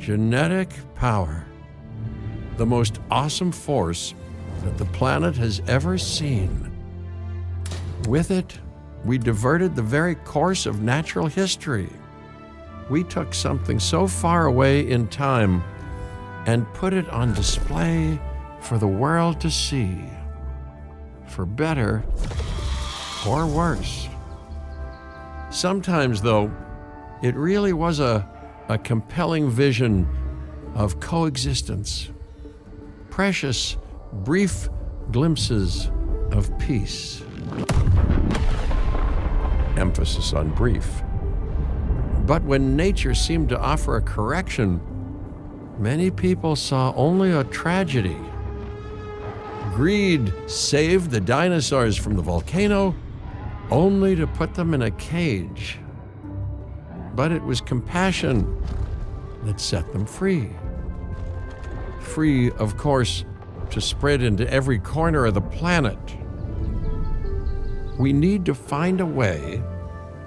Genetic power, the most awesome force that the planet has ever seen. With it, we diverted the very course of natural history. We took something so far away in time and put it on display for the world to see, for better or worse. Sometimes, though, it really was a compelling vision of coexistence, precious, brief glimpses of peace. Emphasis on brief. But when nature seemed to offer a correction, many people saw only a tragedy. Greed saved the dinosaurs from the volcano, only to put them in a cage. But it was compassion that set them free. Free, of course, to spread into every corner of the planet. We need to find a way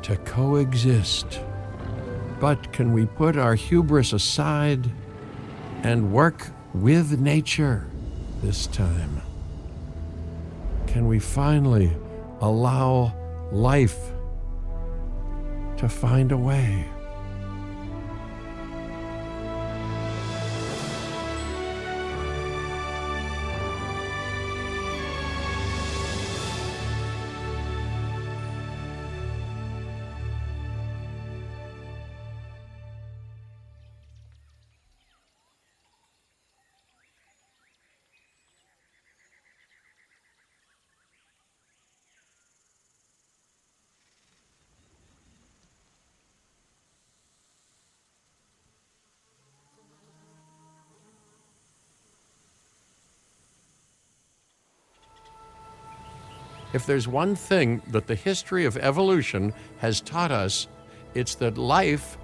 to coexist. But can we put our hubris aside and work with nature this time? Can we finally allow life to find a way? If there's one thing that the history of evolution has taught us, it's that life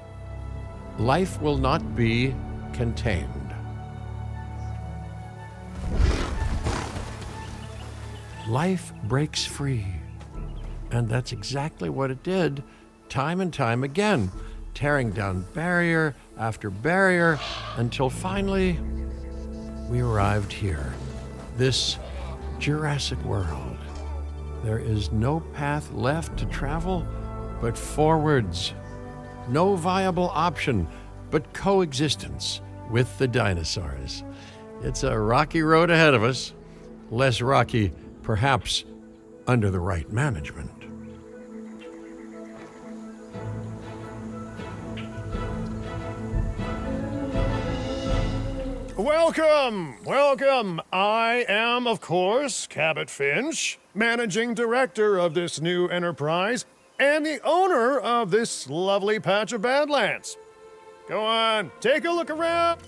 will not be contained. Life breaks free. And that's exactly what it did time and time again, tearing down barrier after barrier until finally we arrived here, this Jurassic World. There is no path left to travel but forwards. No viable option but coexistence with the dinosaurs. It's a rocky road ahead of us. Less rocky, perhaps, under the right management. Welcome. I am, of course, Cabot Finch, managing director of this new enterprise and the owner of this lovely patch of Badlands. Go on, take a look around.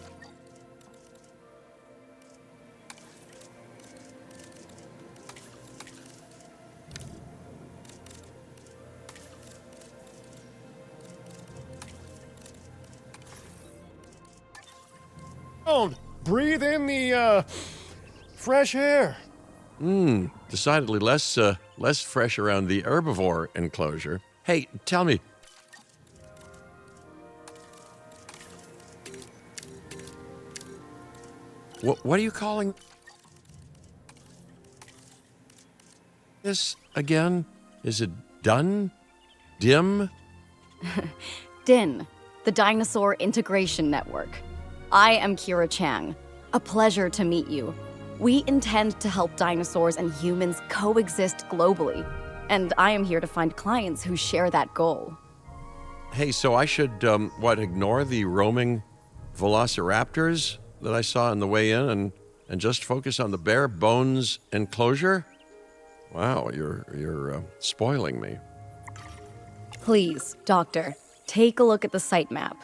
Breathe in the fresh air. Decidedly less fresh around the herbivore enclosure. Hey, tell me. What are you calling this again? Is it done? Dim? DIN, the Dinosaur Integration Network. I am Kira Chang. A pleasure to meet you. We intend to help dinosaurs and humans coexist globally, and I am here to find clients who share that goal. Hey, so I should, ignore the roaming velociraptors that I saw on the way in and just focus on the bare bones enclosure? Wow, you're spoiling me. Please, Doctor, take a look at the site map.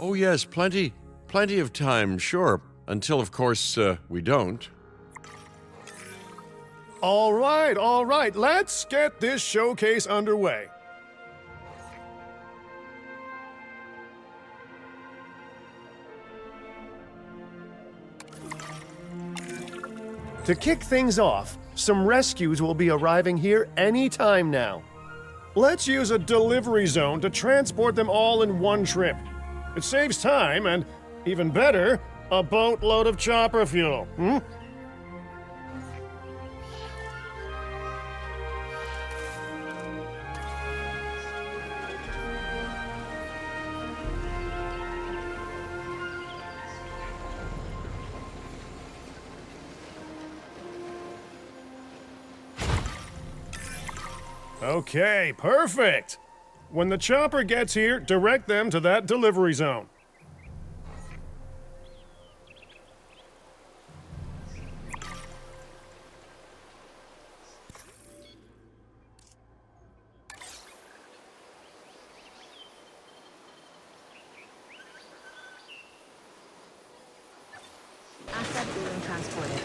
Oh, yes, plenty of time, sure. Until, of course, we don't. All right. Let's get this showcase underway. To kick things off, some rescues will be arriving here any time now. Let's use a delivery zone to transport them all in one trip. It saves time and, even better, a boatload of chopper fuel. Okay, perfect. When the chopper gets here, direct them to that delivery zone. Asset being transported.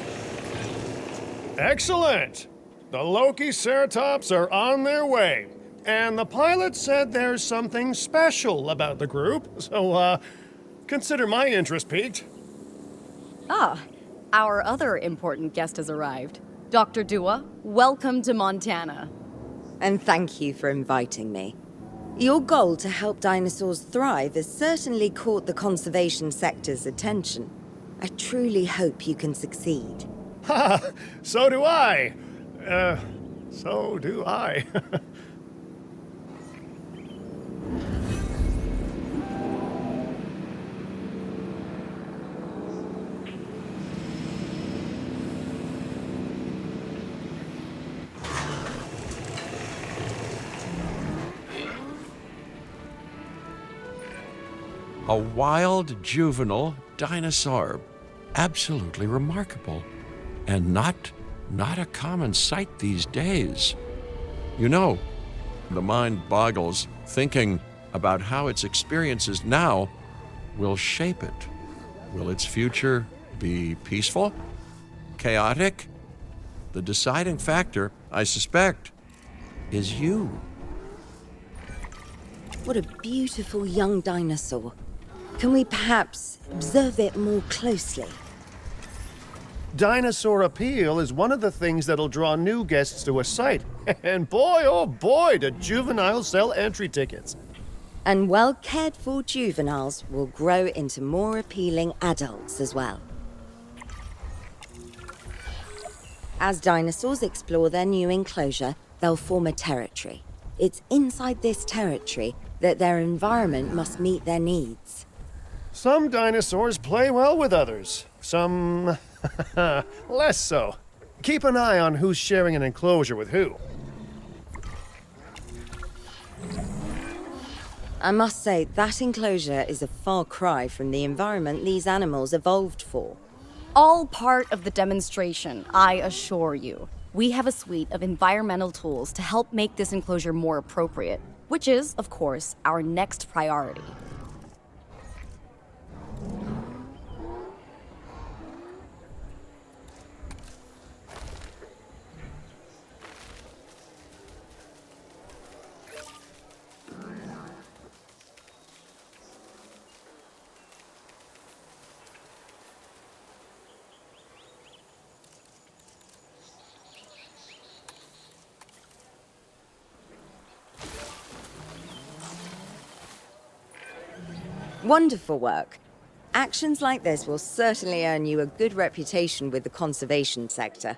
Excellent! The Loki Ceratops are on their way. And the pilot said there's something special about the group, so, consider my interest piqued. Ah, our other important guest has arrived. Dr. Dua, welcome to Montana. And thank you for inviting me. Your goal to help dinosaurs thrive has certainly caught the conservation sector's attention. I truly hope you can succeed. Ha! So do I. So do I. A wild juvenile dinosaur. Absolutely remarkable. And not a common sight these days. You know, the mind boggles thinking about how its experiences now will shape it. Will its future be peaceful? Chaotic? The deciding factor, I suspect, is you. What a beautiful young dinosaur. Can we perhaps observe it more closely? Dinosaur appeal is one of the things that'll draw new guests to a site. And boy, oh boy, do juveniles sell entry tickets. And well-cared-for juveniles will grow into more appealing adults as well. As dinosaurs explore their new enclosure, they'll form a territory. It's inside this territory that their environment must meet their needs. Some dinosaurs play well with others. Some less so. Keep an eye on who's sharing an enclosure with who. I must say, that enclosure is a far cry from the environment these animals evolved for. All part of the demonstration, I assure you. We have a suite of environmental tools to help make this enclosure more appropriate, which is, of course, our next priority. Wonderful work. Actions like this will certainly earn you a good reputation with the conservation sector.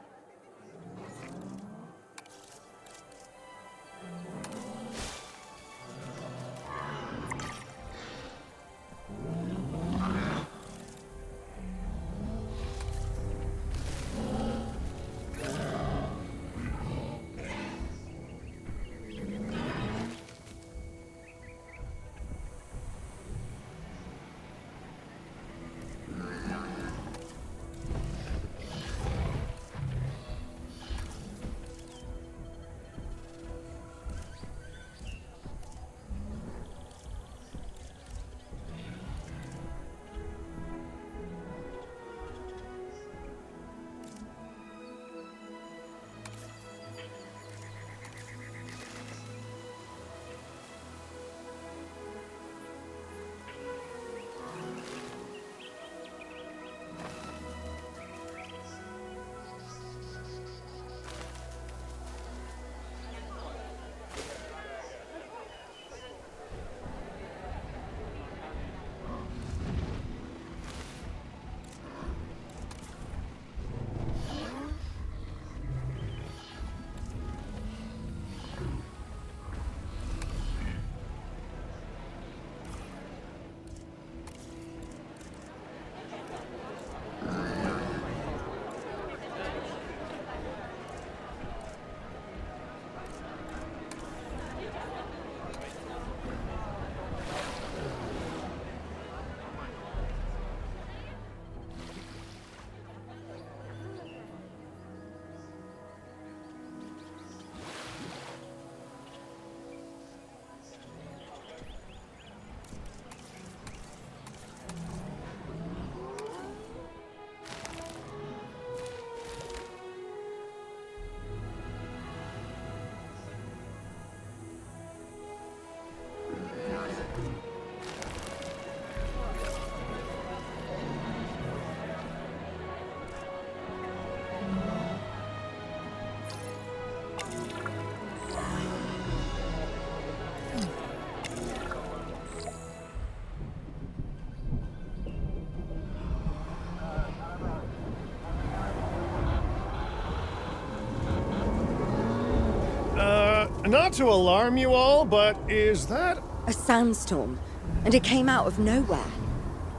Not to alarm you all, but is that A sandstorm, and it came out of nowhere.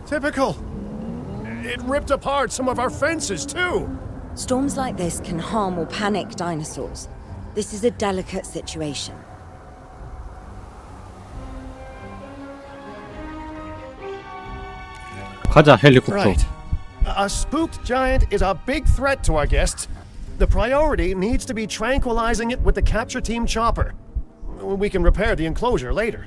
typical? It ripped apart some of our fences, too. Storms like this can harm or panic dinosaurs. This is a delicate situation. 가자, 헬리콥터. Right. A spooked giant is a big threat to our guests. The priority needs to be tranquilizing it with the capture team chopper. We can repair the enclosure later.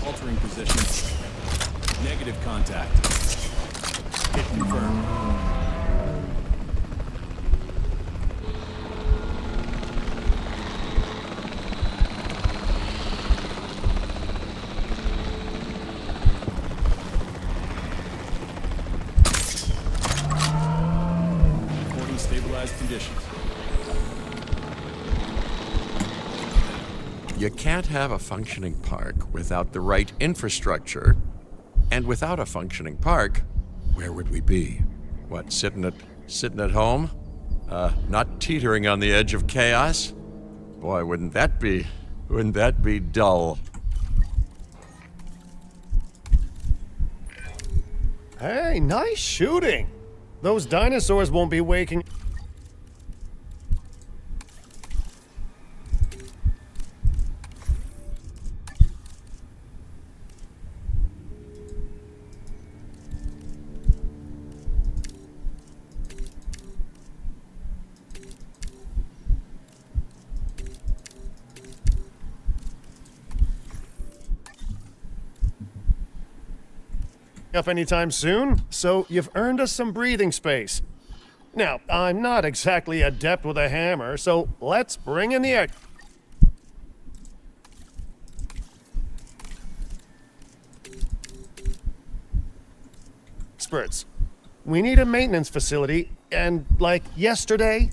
Altering position. Negative contact. Hit confirmed. Reporting stabilized conditions. You can't have a functioning park without the right infrastructure. And without a functioning park, where would we be? What, sitting at home? Not teetering on the edge of chaos? Boy, wouldn't that be dull? Hey, nice shooting. Those dinosaurs won't be waking. Up anytime soon, so you've earned us some breathing space. Now, I'm not exactly adept with a hammer, so let's bring in the experts. We need a maintenance facility, and like yesterday.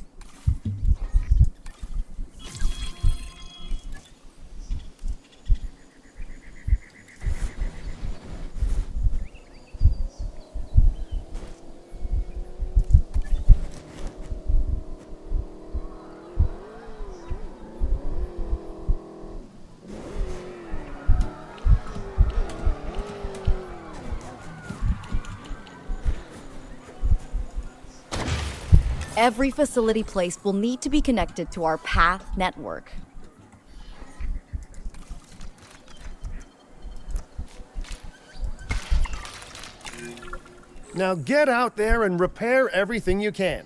Every facility placed will need to be connected to our path network. Now get out there and repair everything you can.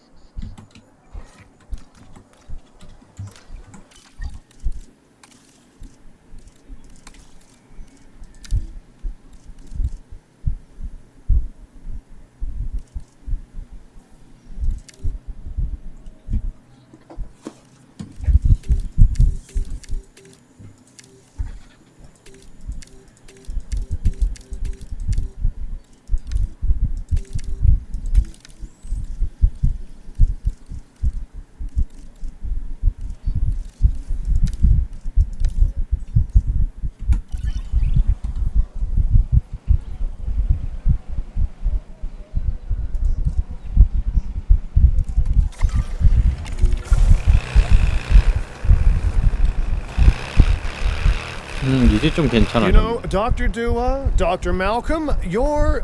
이제 좀 괜찮아. You know, Dr. Dua, Dr. Malcolm, your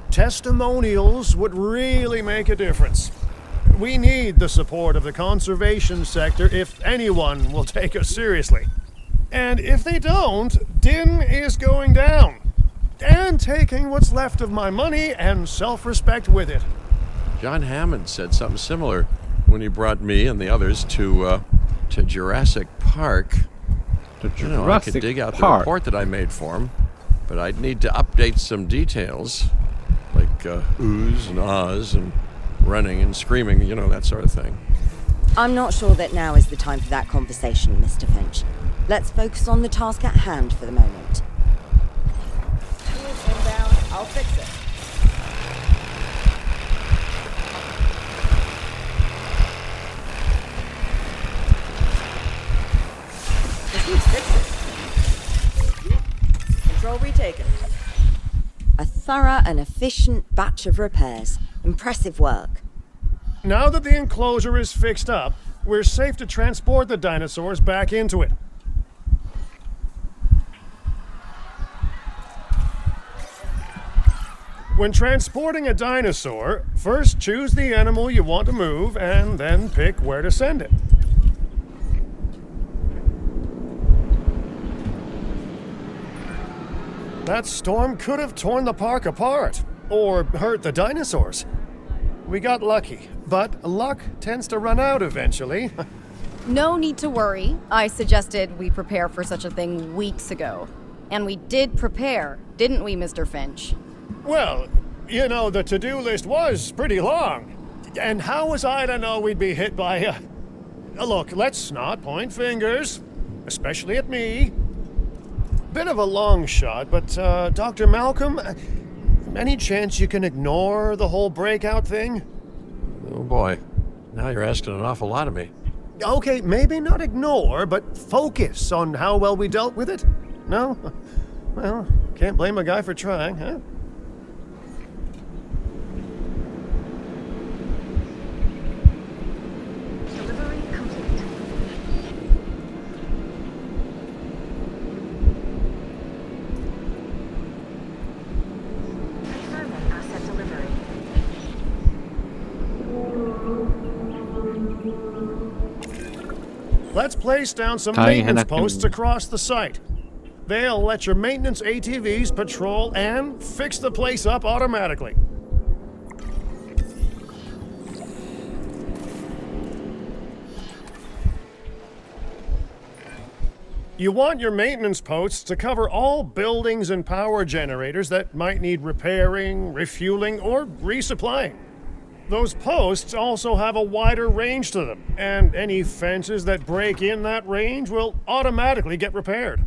testimonials would really make a difference. We need the support of the conservation sector if anyone will take us seriously. And if they don't, Din is going down. And taking what's left of my money and self-respect with it. John Hammond said something similar when he brought me and the others to Jurassic Park. The You know, I could Jurassic dig out the Park. report that I made for him, but I'd need to update some details, like oohs and ahs and running and screaming, you know, that sort of thing. I'm not sure that now is the time for that conversation, Mr. Finch. Let's focus on the task at hand for the moment. Tools inbound. I'll fix it. This needs fixing. Control retaken. A thorough and efficient batch of repairs. Impressive work. Now that the enclosure is fixed up, we're safe to transport the dinosaurs back into it. When transporting a dinosaur, first choose the animal you want to move and then pick where to send it. That storm could have torn the park apart, or hurt the dinosaurs. We got lucky, but luck tends to run out eventually. No need to worry. I suggested we prepare for such a thing weeks ago. And we did prepare, didn't we, Mr. Finch? Well, you know, the to-do list was pretty long. And how was I to know we'd be hit by a... Look, let's not point fingers, especially at me. Bit of a long shot, but, Dr. Malcolm, any chance you can ignore the whole breakout thing? Oh boy, now you're asking an awful lot of me. Okay, maybe not ignore, but focus on how well we dealt with it? No? Well, can't blame a guy for trying, huh? Delivery complete. Confirming asset delivery. Let's place down some 다행히 maintenance 해놨긴 posts across the site. They'll let your maintenance ATVs patrol and fix the place up automatically. You want your maintenance posts to cover all buildings and power generators that might need repairing, refueling, or resupplying. Those posts also have a wider range to them, and any fences that break in that range will automatically get repaired.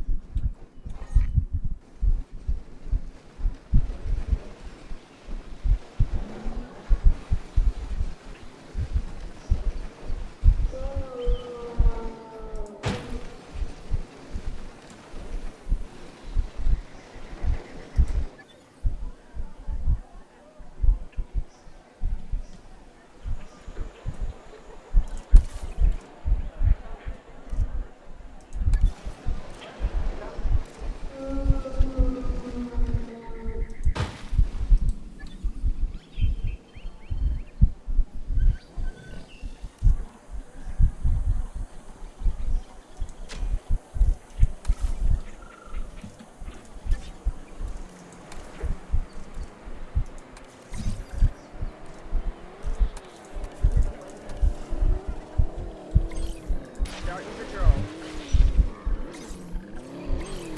Starting patrol.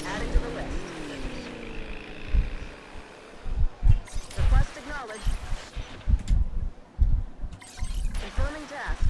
Adding to the list. Request acknowledged. Confirming task.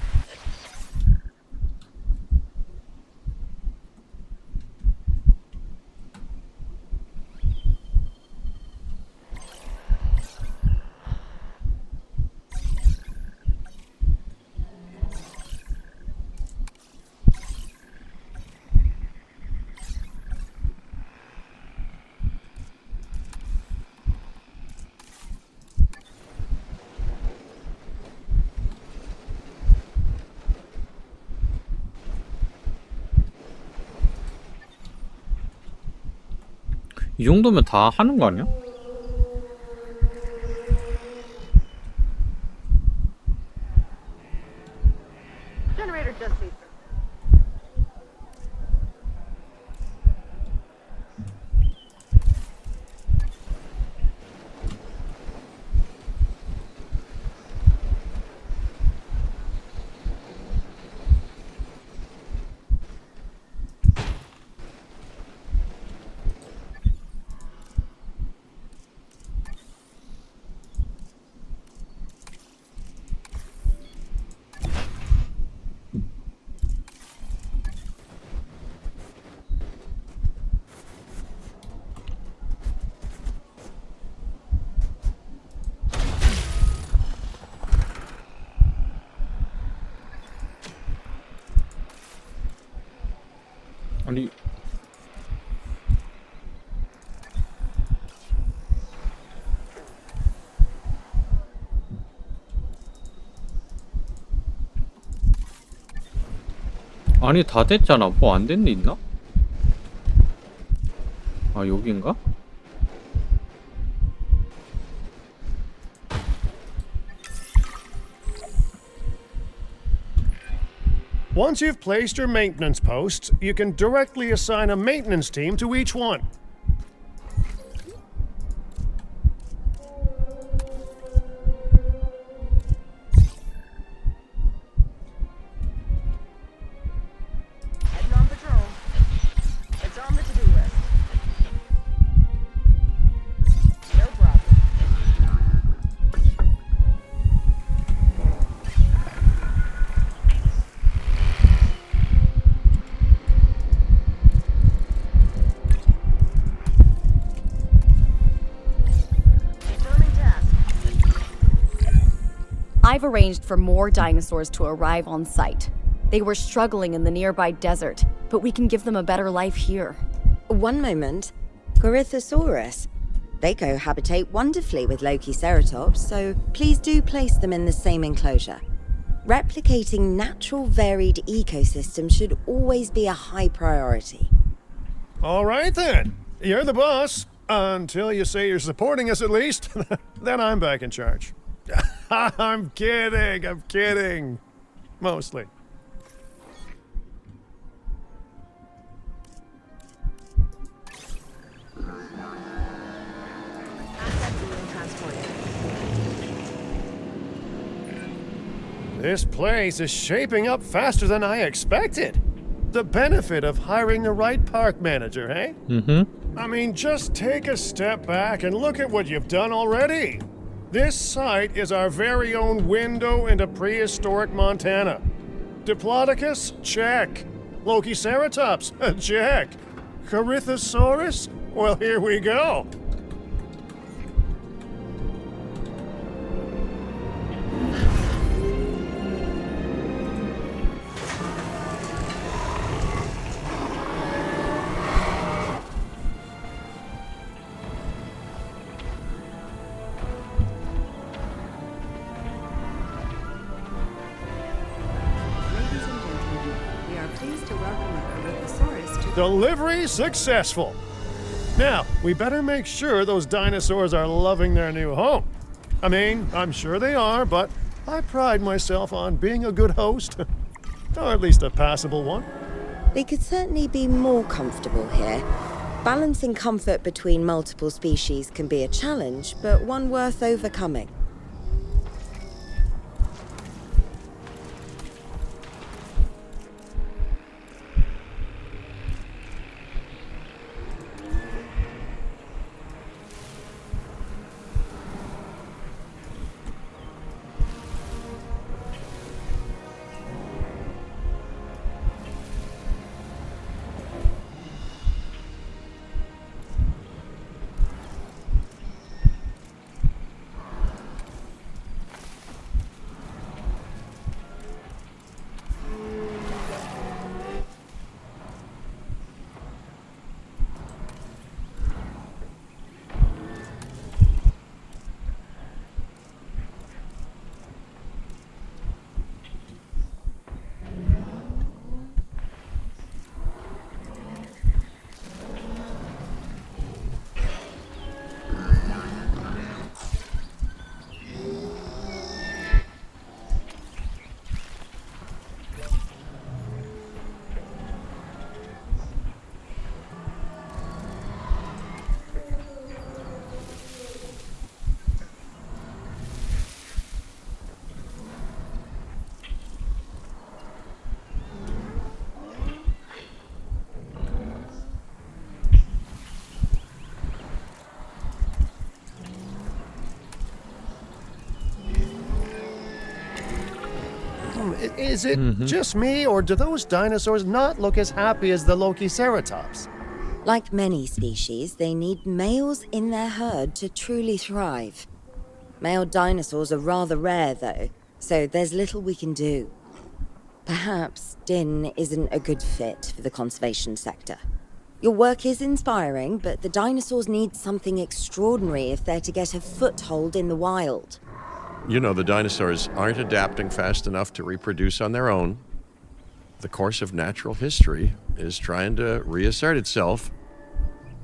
이 정도면 다 하는 거 아니야? Generator just needs. 아니 아니 다 됐잖아. 뭐 안 된 데 있나? 아 여긴가? Once you've placed your maintenance posts, you can directly assign a maintenance team to each one. Heading on patrol. It's on the to-do list. No problem. Confirming task. I've arranged for more dinosaurs to arrive on site. They were struggling in the nearby desert, but we can give them a better life here. One moment. Corythosaurus. They cohabitate wonderfully with Lokiceratops, so please do place them in the same enclosure. Replicating natural varied ecosystems should always be a high priority. All right then. You're the boss. Until you say you're supporting us at least. Then I'm back in charge. I'm kidding. Mostly. Asset being transported. This place is shaping up faster than I expected. The benefit of hiring the right park manager, eh? Mm-hmm. I mean, just take a step back and look at what you've done already. This site is our very own window into prehistoric Montana. Diplodocus? Check. Lokiceratops? Check. Corythosaurus? Well, here we go. Ladies and gentlemen, we are pleased to welcome the Corythosaurus to Delivery successful. Now, we better make sure those dinosaurs are loving their new home. I mean, I'm sure they are, but I pride myself on being a good host. Or at least a passable one. They could certainly be more comfortable here. Balancing comfort between multiple species can be a challenge, but one worth overcoming. Is it just me, or do those dinosaurs not look as happy as the Lokiceratops? Like many species, they need males in their herd to truly thrive. Male dinosaurs are rather rare, though, so there's little we can do. Perhaps Din isn't a good fit for the conservation sector. Your work is inspiring, but the dinosaurs need something extraordinary if they're to get a foothold in the wild. You know, the dinosaurs aren't adapting fast enough to reproduce on their own. The course of natural history is trying to reassert itself,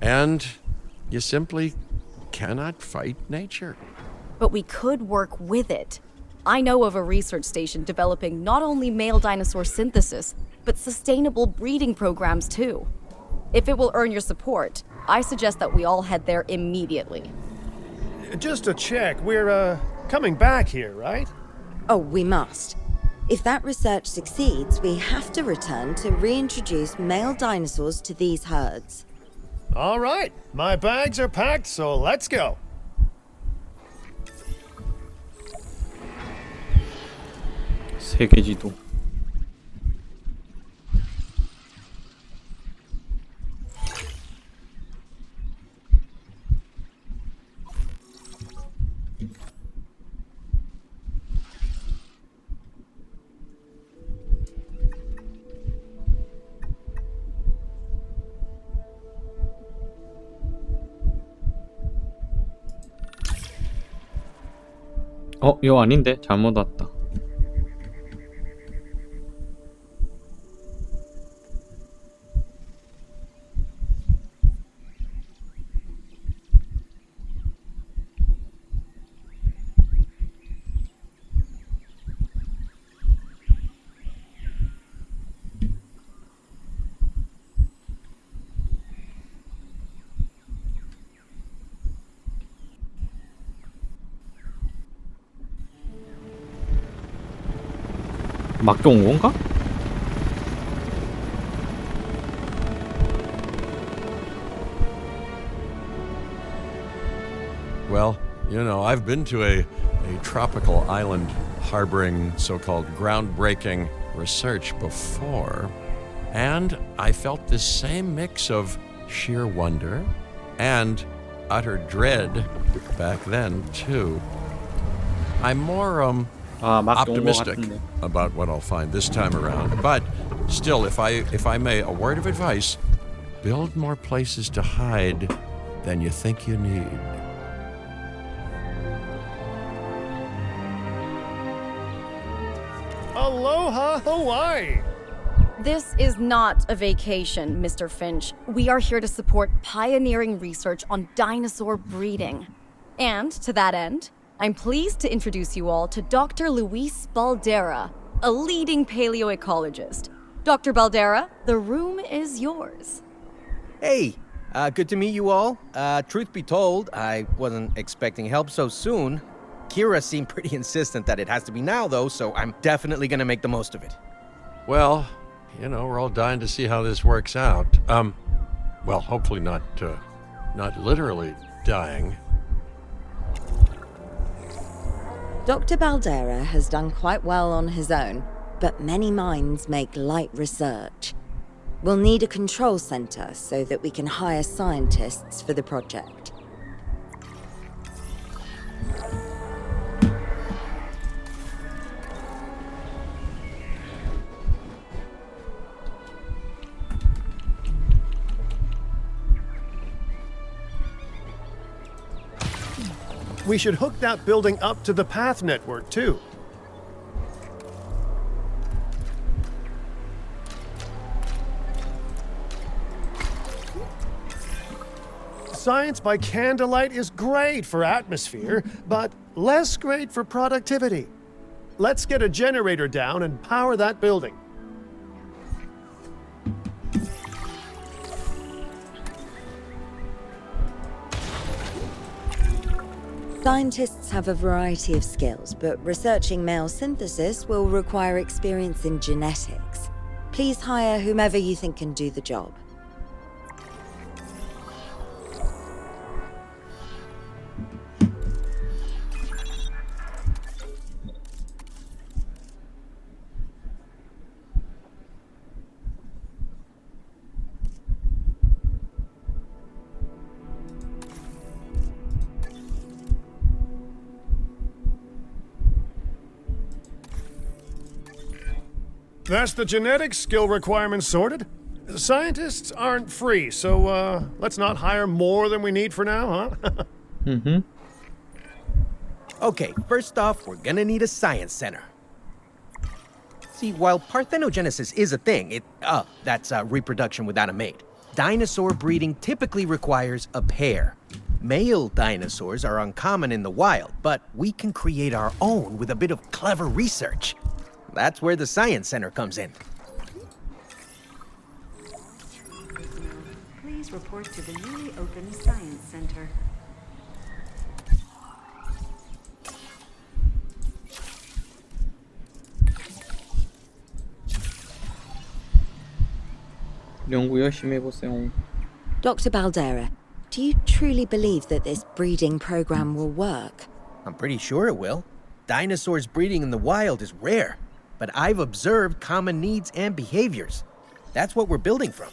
and you simply cannot fight nature. But we could work with it. I know of a research station developing not only male dinosaur synthesis, but sustainable breeding programs too. If it will earn your support, I suggest that we all head there immediately. Just to check, we're, coming back here, right? Oh, we must. If that research succeeds, we have to return to reintroduce male dinosaurs to these herds. All right, my bags are packed, so let's go. 세계 지도. 이거 아닌데? 잘못 왔다. 맡겨온 건가? Well, you know, I've been to a tropical island harboring so-called groundbreaking research before, and I felt this same mix of sheer wonder and utter dread back then, too. I'm more, optimistic about what I'll find this time around. But still, if I may, a word of advice, build more places to hide than you think you need. Aloha, Hawaii! This is not a vacation, Mr. Finch. We are here to support pioneering research on dinosaur breeding. And to that end, I'm pleased to introduce you all to Dr. Luis Baldera, a leading paleoecologist. Dr. Baldera, the room is yours. Hey, good to meet you all. Truth be told, I wasn't expecting help so soon. Kira seemed pretty insistent that it has to be now, though, so I'm definitely gonna make the most of it. Well, you know, we're all dying to see how this works out. Well, hopefully not literally dying. Dr. Baldera has done quite well on his own, but many minds make light research. We'll need a control center so that we can hire scientists for the project. We should hook that building up to the path network, too. Science by candlelight is great for atmosphere, but less great for productivity. Let's get a generator down and power that building. Scientists have a variety of skills, but researching male synthesis will require experience in genetics. Please hire whomever you think can do the job. That's the genetic skill requirements sorted. Scientists aren't free, so let's not hire more than we need for now, huh? Okay, first off, we're gonna need a science center. See, while parthenogenesis is a thing, that's reproduction without a mate. Dinosaur breeding typically requires a pair. Male dinosaurs are uncommon in the wild, but we can create our own with a bit of clever research. That's where the science center comes in. Please report to the newly opened Science Center. 연구 열심히 해보세요. Dr. Baldera, do you truly believe that this breeding program will work? I'm pretty sure it will. Dinosaurs breeding in the wild is rare, but I've observed common needs and behaviors. That's what we're building from.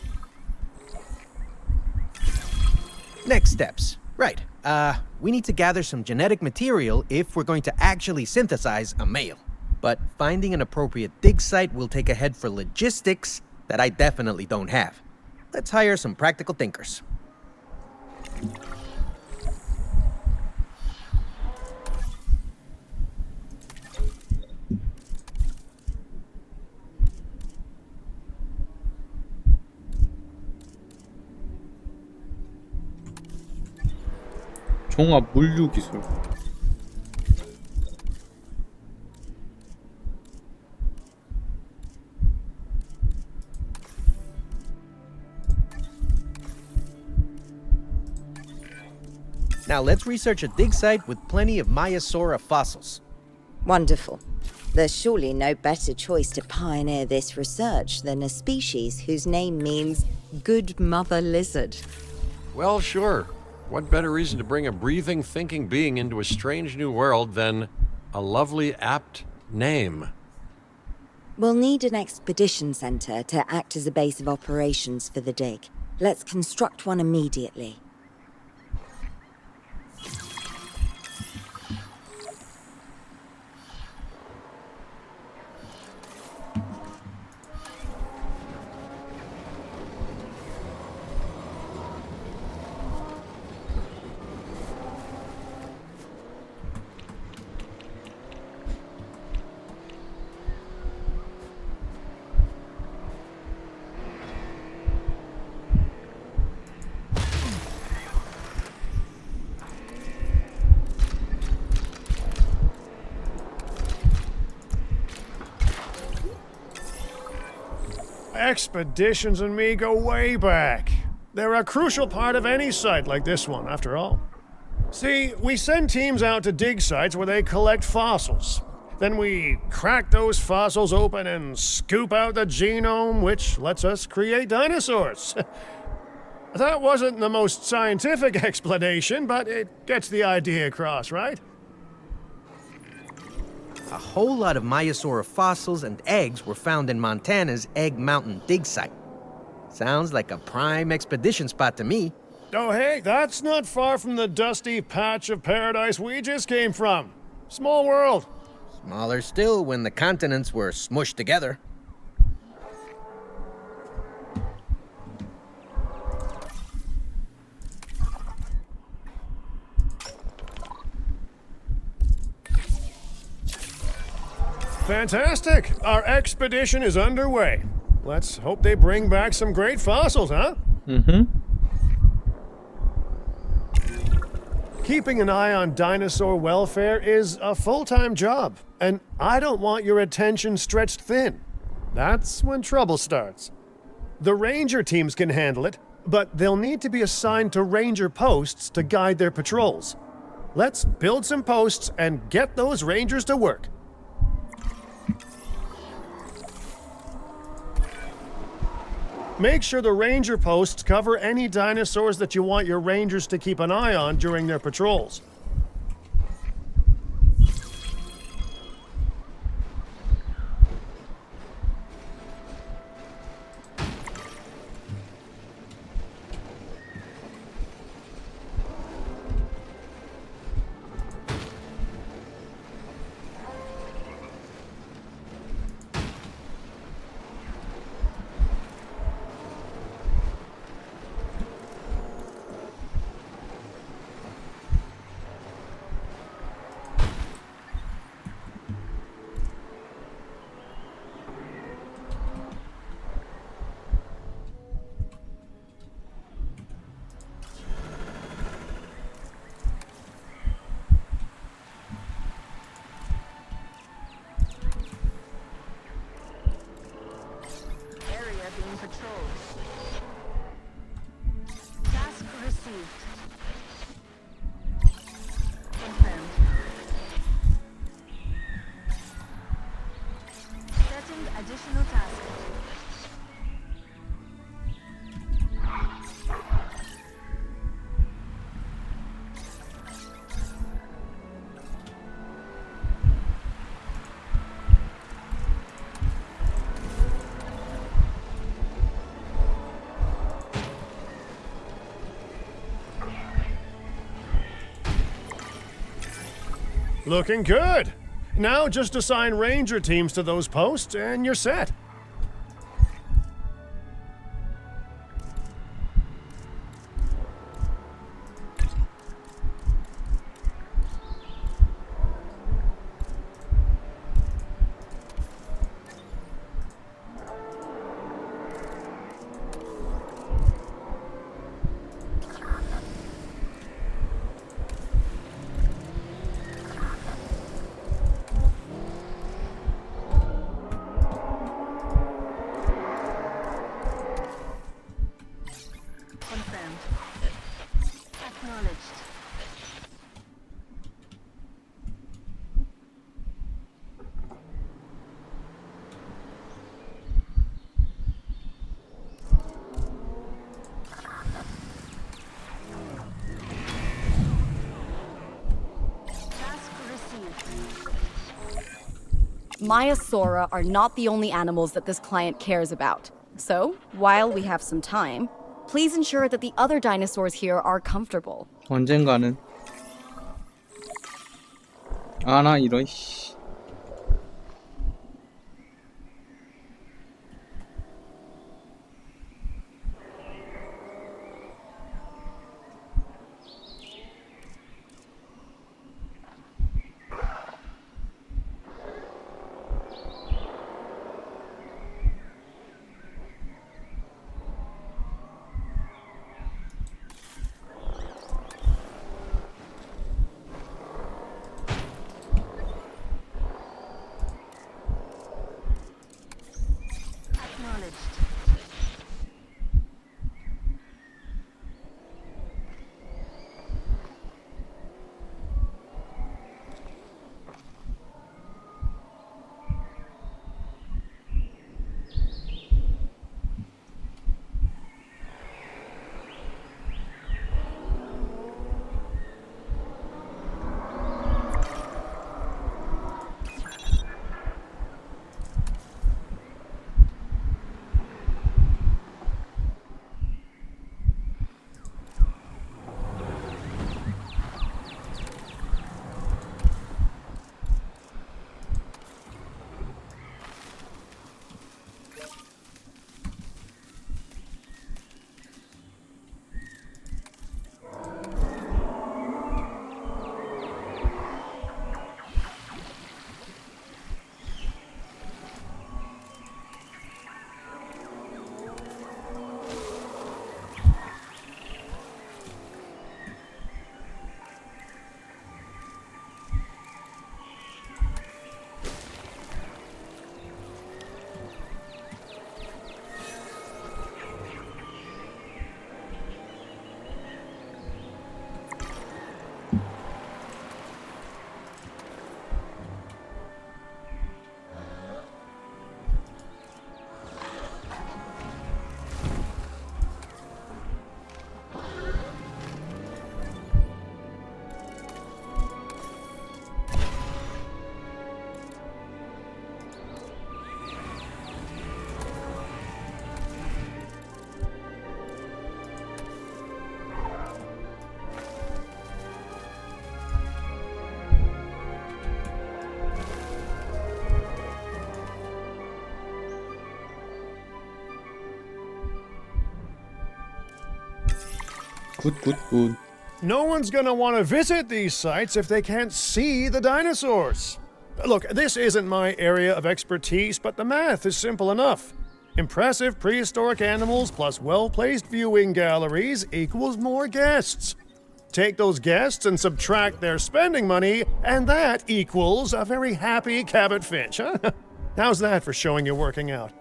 Next steps. Right. We need to gather some genetic material if we're going to actually synthesize a male. But finding an appropriate dig site will take a head for logistics that I definitely don't have. Let's hire some practical thinkers. 종합 물류 기술. Now let's research a dig site with plenty of Maiasaura fossils. Wonderful. There's surely no better choice to pioneer this research than a species whose name means good mother lizard. Well, sure. What better reason to bring a breathing, thinking being into a strange new world than a lovely, apt name? We'll need an expedition center to act as a base of operations for the dig. Let's construct one immediately. Expeditions and me go way back. They're a crucial part of any site like this one, after all. See, we send teams out to dig sites where they collect fossils. Then we crack those fossils open and scoop out the genome, which lets us create dinosaurs. That wasn't the most scientific explanation, but it gets the idea across, right? A whole lot of Maiasaura fossils and eggs were found in Montana's Egg Mountain dig site. Sounds like a prime expedition spot to me. Oh, hey, that's not far from the dusty patch of paradise we just came from. Small world. Smaller still when the continents were smushed together. Fantastic! Our expedition is underway. Let's hope they bring back some great fossils, huh? Keeping an eye on dinosaur welfare is a full-time job, and I don't want your attention stretched thin. That's when trouble starts. The ranger teams can handle it, but they'll need to be assigned to ranger posts to guide their patrols. Let's build some posts and get those rangers to work. Make sure the ranger posts cover any dinosaurs that you want your rangers to keep an eye on during their patrols. Beginning patrol. Task received. Confirmed. Setting additional task. Looking good. Now just assign ranger teams to those posts and you're set. Confirmed. Acknowledged. Task received. Maiasaura are not the only animals that this client cares about. So, while we have some time, please ensure that the other dinosaurs here are comfortable. 언젠가는. 아, 나 이런 씨. Acknowledged. 굿. No one's gonna want to visit these sites if they can't see the dinosaurs. Look, this isn't my area of expertise, but the math is simple enough. Impressive prehistoric animals plus well-placed viewing galleries equals more guests. Take those guests and subtract their spending money, and that equals a very happy Cabot Finch, huh? How's that for showing you're working out?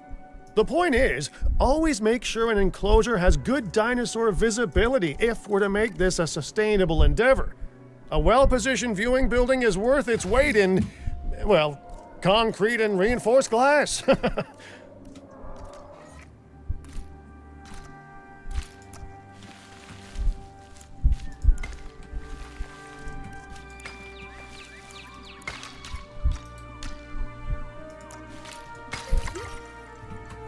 The point is, always make sure an enclosure has good dinosaur visibility if we're to make this a sustainable endeavor. A well-positioned viewing building is worth its weight in, well, concrete and reinforced glass.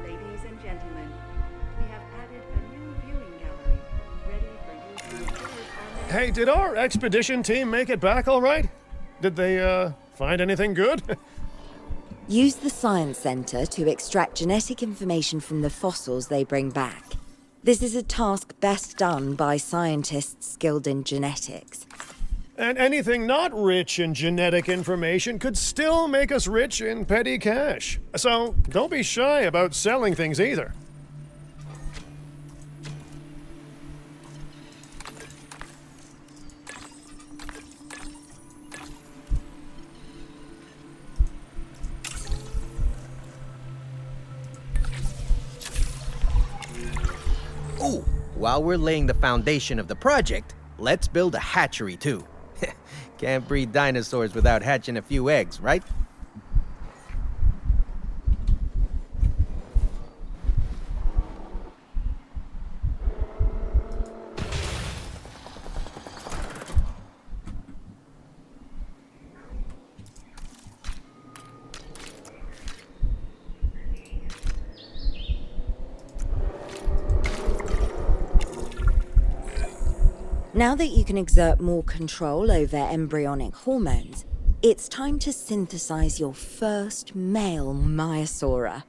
Ladies and gentlemen, we have added a new viewing gallery, ready for you to observe our Hey, did our expedition team make it back all right? Did they, find anything good? Use the Science Center to extract genetic information from the fossils they bring back. This is a task best done by scientists skilled in genetics. And anything not rich in genetic information could still make us rich in petty cash. So don't be shy about selling things either. Ooh, while we're laying the foundation of the project, let's build a hatchery too. Can't breed dinosaurs without hatching a few eggs, right? Now that you can exert more control over embryonic hormones, it's time to synthesize your first male Maiasaura.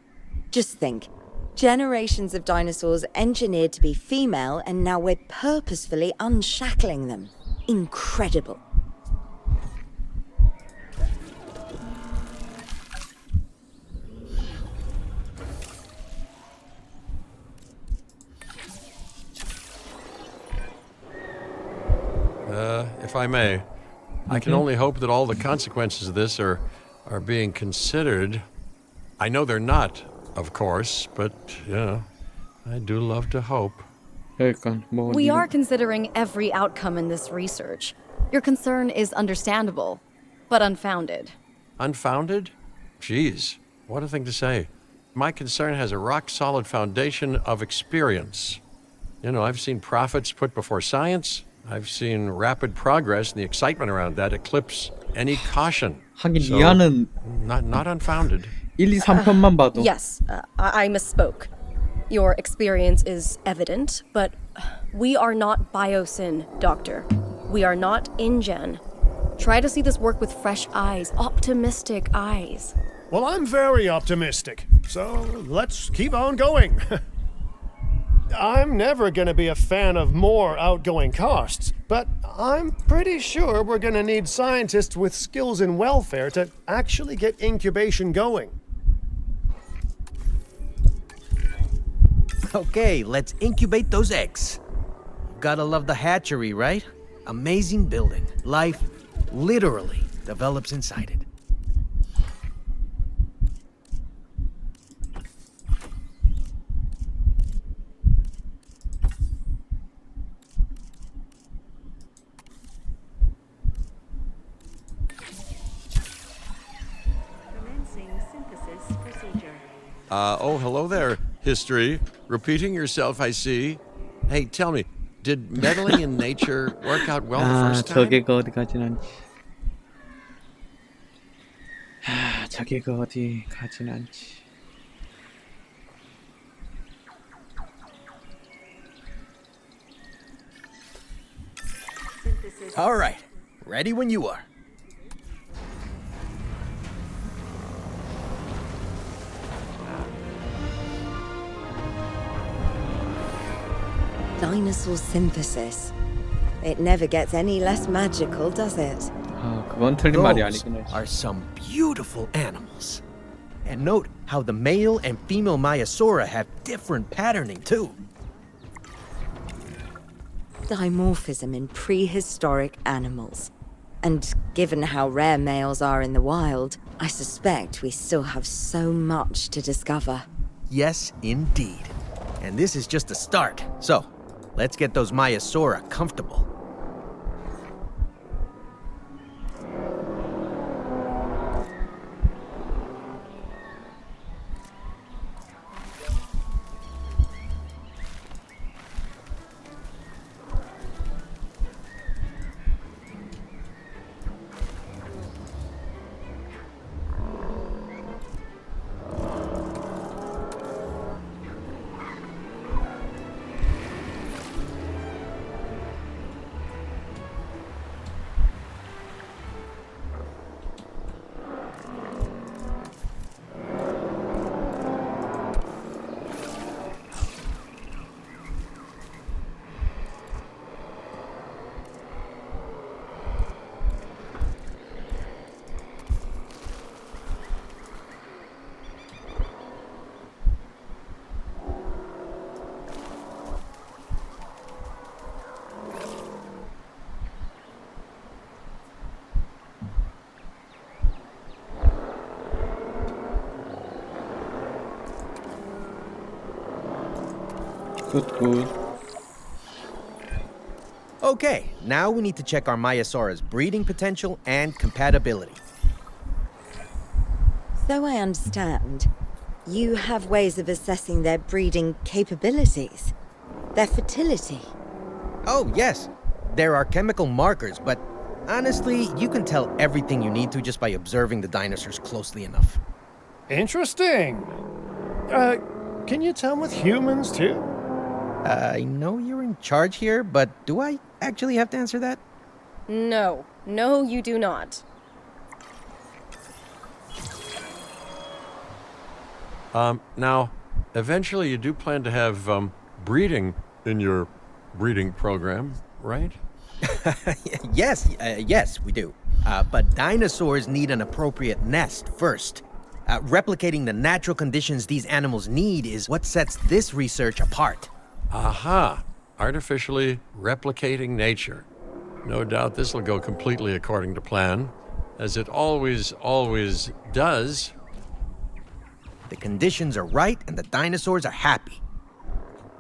Just think, generations of dinosaurs engineered to be female, and now we're purposefully unshackling them. Incredible. If I may, I can only hope that all the consequences of this are being considered. I know they're not, of course, but, you know, I do love to hope. 그러니까 뭐 We are considering every outcome in this research. Your concern is understandable, but unfounded. Unfounded? Geez, what a thing to say. My concern has a rock-solid foundation of experience. You know, I've seen profits put before science. I've seen rapid progress, and the excitement around that eclipse any caution. 하긴 So, 이하는 not unfounded. 1, 2, 3편만 봐도 Yes, I misspoke. Your experience is evident, but we are not biosyn, Doctor. We are not InGen. Try to see this work with fresh eyes, optimistic eyes. Well, I'm very optimistic, so let's keep on going. I'm never going to be a fan of more outgoing costs, but I'm pretty sure we're going to need scientists with skills in welfare to actually get incubation going. Okay, let's incubate those eggs. Gotta love the hatchery, right? Amazing building. Life literally develops inside it. commencing synthesis procedure. Oh, hello there, history. Repeating yourself, I see. Hey, tell me, did meddling in nature work out well the 아 first time? 저게가 어디 가진 않지. 저게가 어디 가진 않지. Synthesis. All right, ready when you are. Dinosaur synthesis. It never gets any less magical, does it? 아 그건 틀린 말이 Those 아니긴 해. are some beautiful animals. And note how the male and female Maiasaura have different patterning too. Dimorphism in prehistoric animals. And given how rare males are in the wild, I suspect we still have so much to discover. Yes, indeed. And this is just the start. So, let's get those Maiasaura comfortable. 굿. Okay, now we need to check our Maiasaura's breeding potential and compatibility. So I understand. You have ways of assessing their breeding capabilities, their fertility. Oh, yes. There are chemical markers, but honestly, you can tell everything you need to just by observing the dinosaurs closely enough. Interesting. Can you tell with humans too? I know you're in charge here, but do I actually have to answer that? No, you do not. Now, eventually you do plan to have breeding in your breeding program, right? Yes, we do. But dinosaurs need an appropriate nest first. Replicating the natural conditions these animals need is what sets this research apart. Aha! Artificially replicating nature. No doubt this will go completely according to plan, as it always does. The conditions are right and the dinosaurs are happy.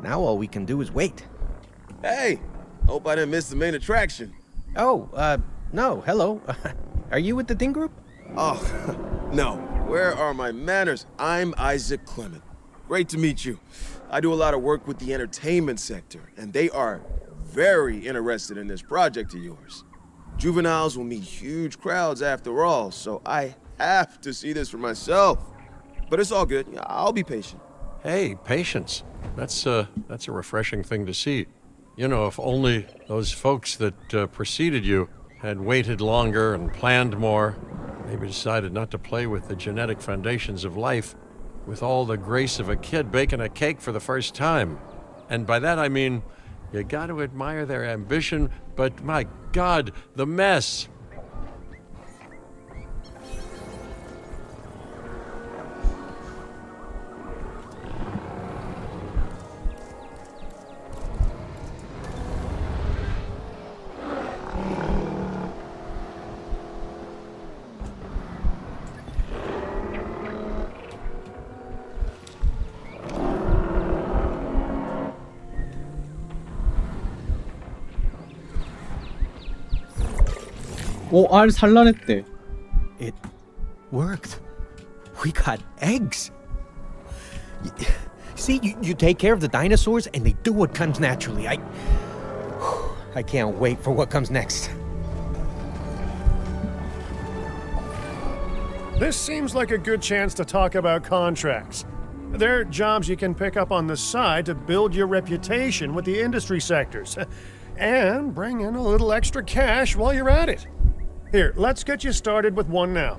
Now all we can do is wait. Hey, hope I didn't miss the main attraction. Oh, no, hello. Are you with the Ding Group? Oh, no. Where are my manners? I'm Isaac Clement. Great to meet you. I do a lot of work with the entertainment sector, and they are very interested in this project of yours. Juveniles will meet huge crowds after all, so I have to see this for myself. But it's all good. I'll be patient. Hey, patience. That's a refreshing thing to see. You know, if only those folks that preceded you had waited longer and planned more, maybe decided not to play with the genetic foundations of life with all the grace of a kid baking a cake for the first time. And by that I mean, you got to admire their ambition, but my God, the mess. 오, 알 산란했대. It worked. We got eggs. See, you take care of the dinosaurs and they do what comes naturally. I can't wait for what comes next. This seems like a good chance to talk about contracts. They're jobs you can pick up on the side to build your reputation with the industry sectors. And bring in a little extra cash while you're at it. Here, let's get you started with one now.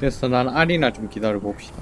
그래서 난 알이나 좀 기다려 봅시다.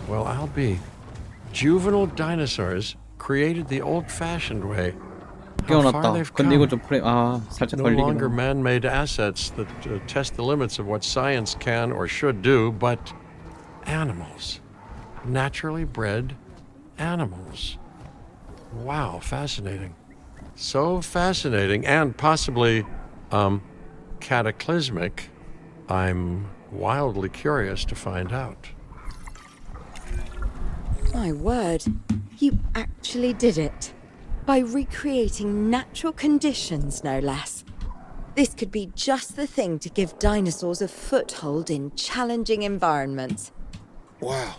Well, I'll be. Juvenile dinosaurs created the old-fashioned way. How far 깨어났다. they've 근데 이거 come. 좀 살짝 No 걸리긴 longer 해. man-made assets that test the limits of what science can or should do, but animals. Naturally bred animals. Wow, fascinating. So fascinating and possibly cataclysmic. I'm wildly curious to find out. My word, you actually did it. By recreating natural conditions, no less. This could be just the thing to give dinosaurs a foothold in challenging environments. Wow.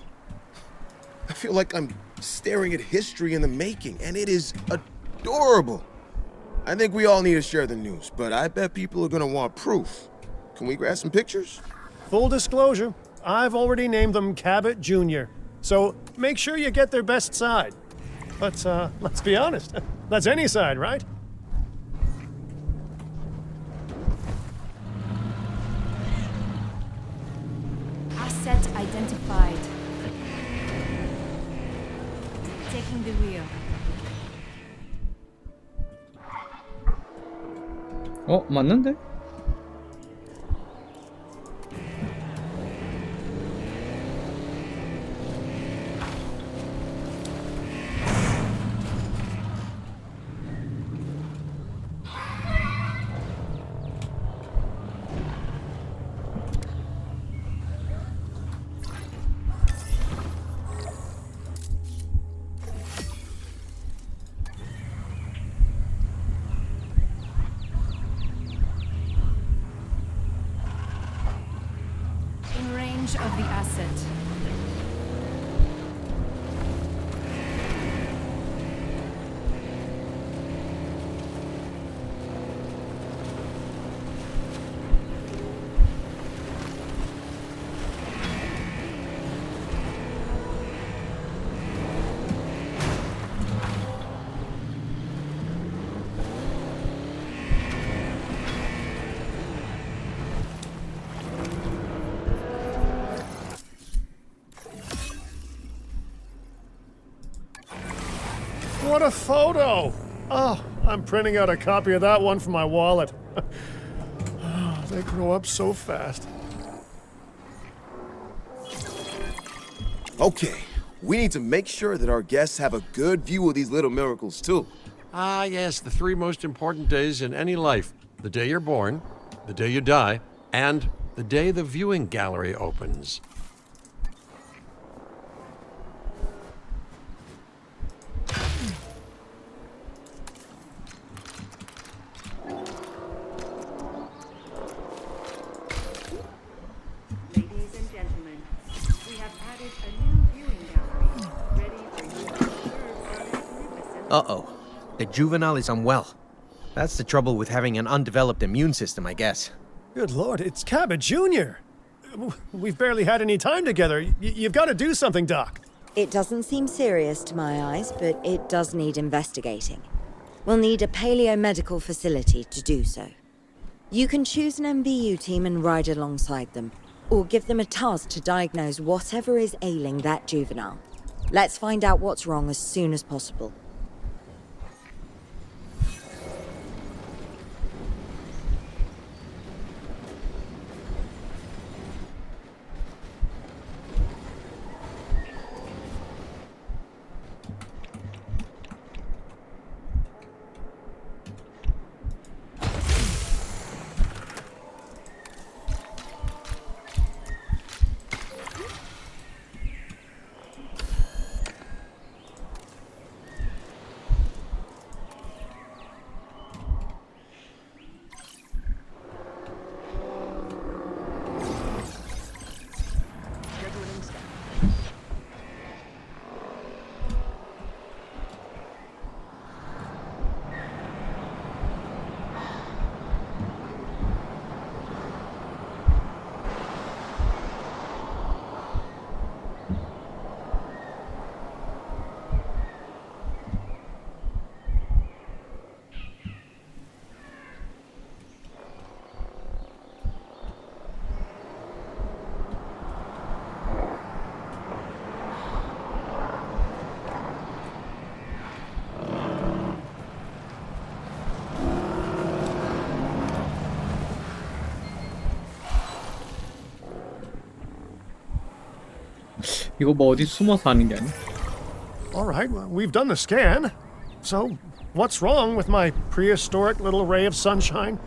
I feel like I'm staring at history in the making, and it is adorable. I think we all need to share the news, but I bet people are gonna want proof. Can we grab some pictures? Full disclosure, I've already named them Cabot Jr., so make sure you get their best side. But let's be honest, that's any side, right? Asset identified. Taking the wheel. 맞는데? In range of the asset. What a photo! Oh, I'm printing out a copy of that one for my wallet. Oh, they grow up so fast. Okay, we need to make sure that our guests have a good view of these little miracles, too. Ah, yes, the three most important days in any life. The day you're born, the day you die, and the day the viewing gallery opens. Ladies and gentlemen, we have added a new viewing gallery, ready for you to observe our magnificent... Uh-oh. The juvenile is unwell. That's the trouble with having an undeveloped immune system, I guess. Good Lord, it's Cabot Jr. We've barely had any time together. You've got to do something, Doc. It doesn't seem serious to my eyes, but it does need investigating. We'll need a paleomedical facility to do so. You can choose an MVU team and ride alongside them, or give them a task to diagnose whatever is ailing that juvenile. Let's find out what's wrong as soon as possible. 이거 뭐 어디 숨어서 하는 게 아니야? All right, well, we've done the scan. So, what's wrong with my prehistoric little ray of sunshine?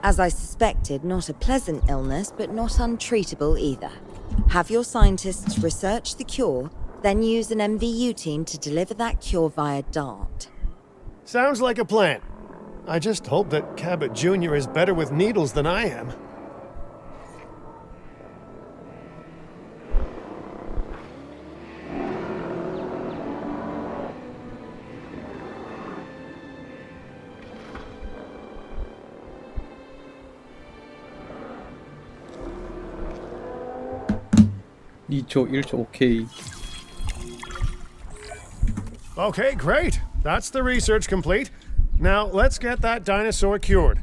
As I suspected, not a pleasant illness, but not untreatable either. Have your scientists research the cure, then use an MVU team to deliver that cure via DART. Sounds like a plan. I just hope that Cabot Jr. is better with needles than I am. (2초) (1초) 오케이. Okay, great. That's the research complete. Now, let's get that dinosaur cured.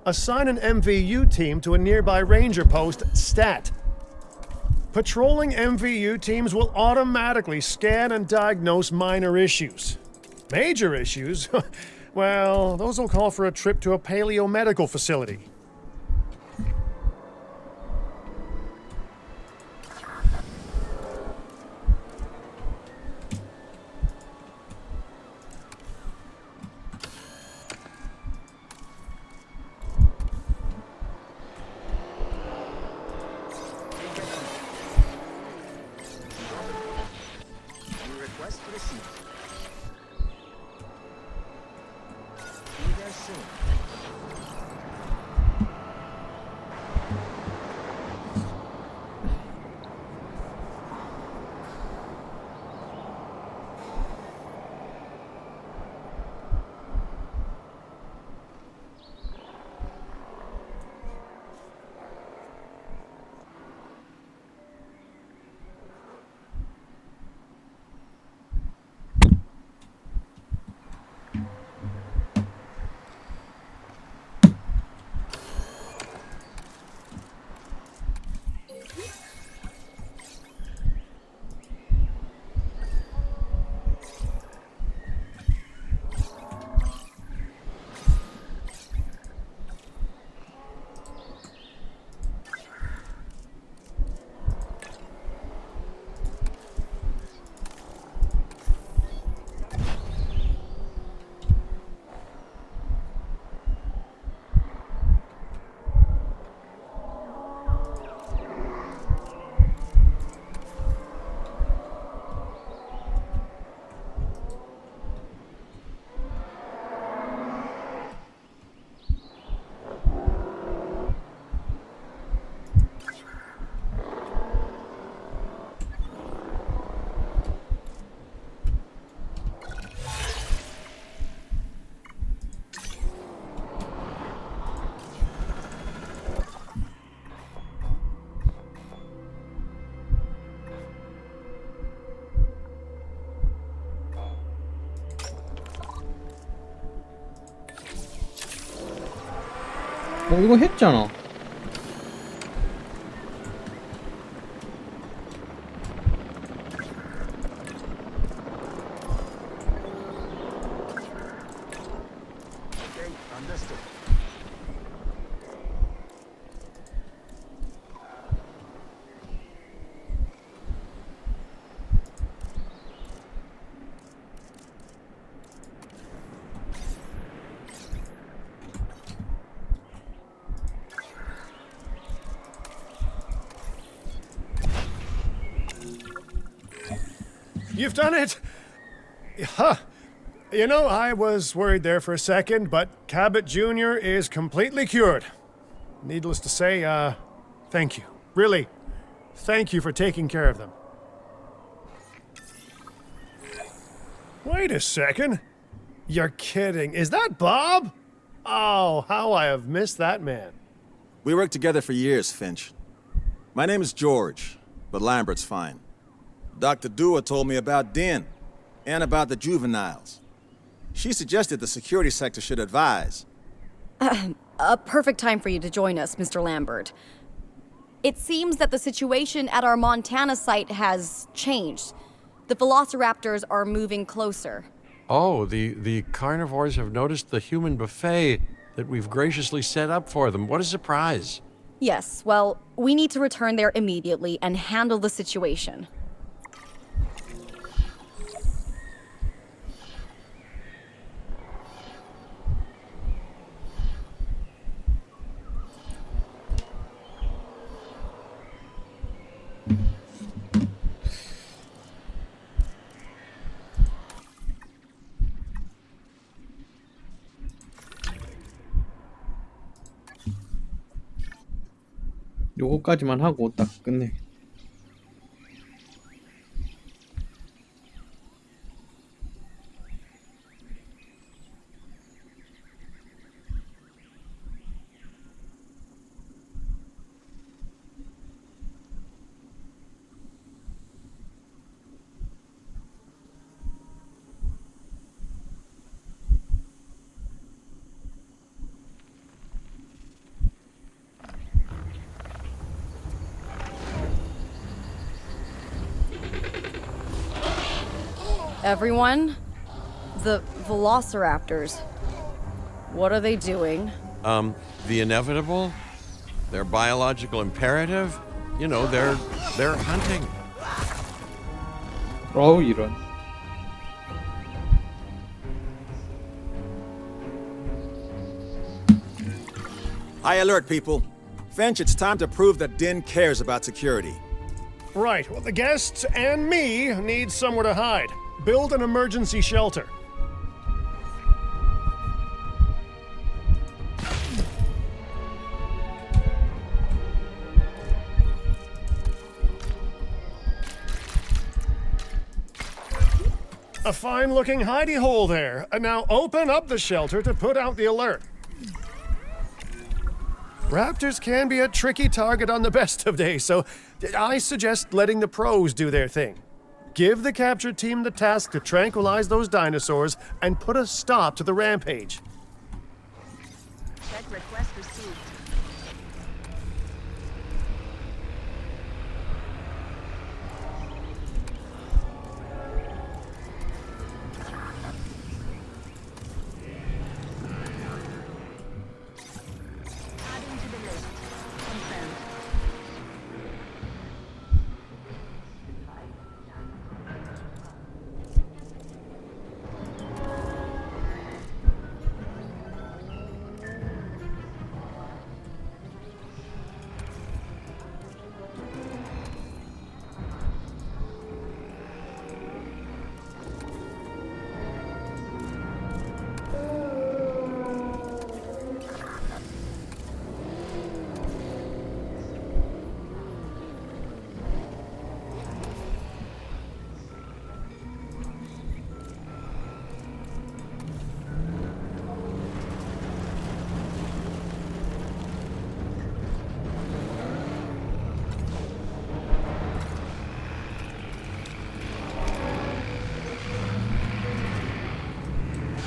Assign an MVU team to a nearby ranger post, STAT. Patrolling MVU teams will automatically scan and diagnose minor issues. Major issues? Well, those will call for a trip to a paleomedical facility. 이거 했잖아. Okay, understood. You've done it! Huh. You know, I was worried there for a second, but Cabot Jr. is completely cured. Needless to say, thank you. Really, thank you for taking care of them. Wait a second. You're kidding. Is that Bob? Oh, how I have missed that man. We worked together for years, Finch. My name is George, but Lambert's fine. Dr. Dua told me about Din, and about the juveniles. She suggested the security sector should advise. A perfect time for you to join us, Mr. Lambert. It seems that the situation at our Montana site has changed. The velociraptors are moving closer. Oh, the carnivores have noticed the human buffet that we've graciously set up for them. What a surprise. Yes, well, we need to return there immediately and handle the situation. 요거까지만 하고 딱 끝내. Everyone, the velociraptors, what are they doing? The inevitable, their biological imperative, you know, they're hunting. 어우 이런. High alert, people. Finch, it's time to prove that Din cares about security. Right, well, the guests and me need somewhere to hide. Build an emergency shelter. A fine-looking hidey hole there. Now open up the shelter to put out the alert. Raptors can be a tricky target on the best of days, so I suggest letting the pros do their thing. Give the capture team the task to tranquilize those dinosaurs and put a stop to the rampage. Check request received. Adding to the list. Confirmed.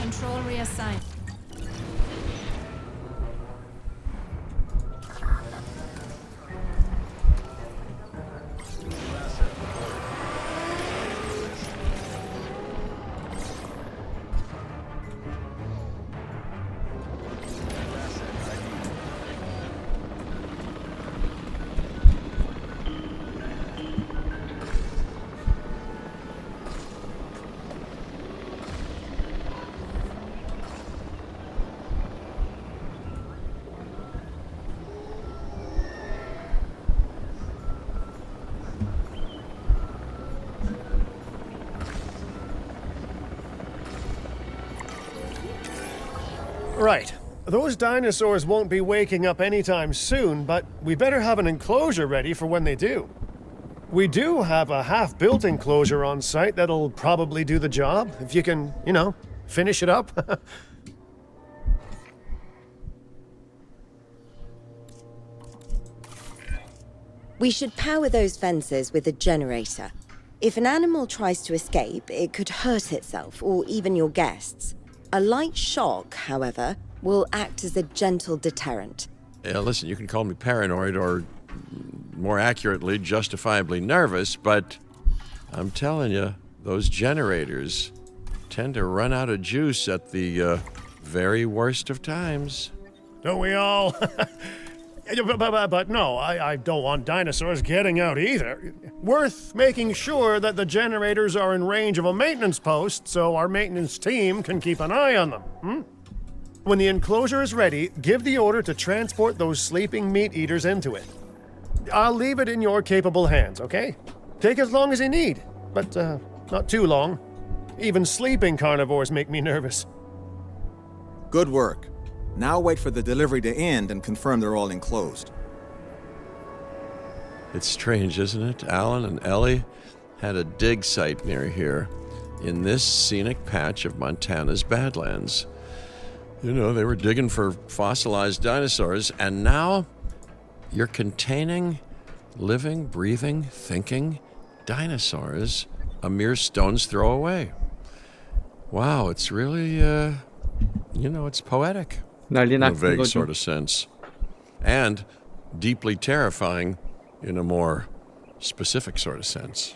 Control reassigned. Right. Those dinosaurs won't be waking up anytime soon, but we better have an enclosure ready for when they do. We do have a half-built enclosure on site that'll probably do the job, if you can, finish it up. We should power those fences with a generator. If an animal tries to escape, it could hurt itself or even your guests. A light shock, however, will act as a gentle deterrent. Yeah, listen, you can call me paranoid or, more accurately, justifiably nervous, but I'm telling you, those generators tend to run out of juice at the very worst of times. Don't we all? But no, I don't want dinosaurs getting out either. Worth making sure that the generators are in range of a maintenance post so our maintenance team can keep an eye on them. When the enclosure is ready, give the order to transport those sleeping meat eaters into it. I'll leave it in your capable hands, okay? Take as long as you need, but not too long. Even sleeping carnivores make me nervous. Good work. Now wait for the delivery to end and confirm they're all enclosed. It's strange, isn't it? Alan and Ellie had a dig site near here in this scenic patch of Montana's Badlands. They were digging for fossilized dinosaurs, and now you're containing living, breathing, thinking dinosaurs a mere stone's throw away. Wow, it's really, it's poetic. 난리 In a 났던 vague 거죠. sort of sense. And deeply terrifying in a more specific sort of sense.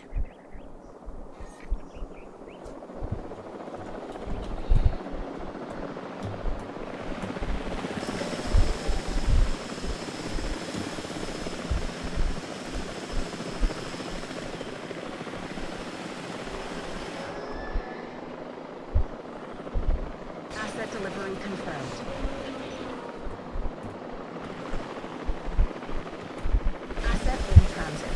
Asset delivery confirmed. Asset in transit.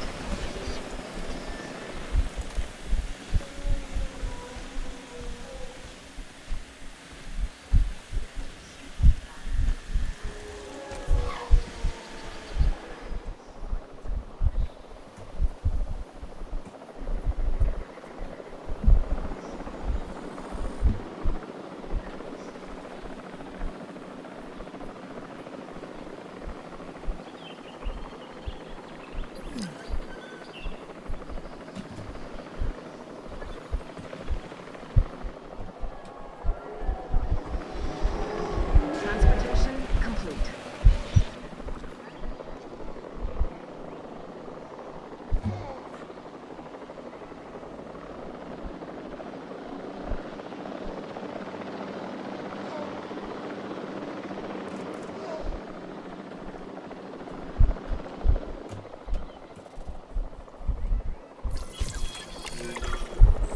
Transportation complete.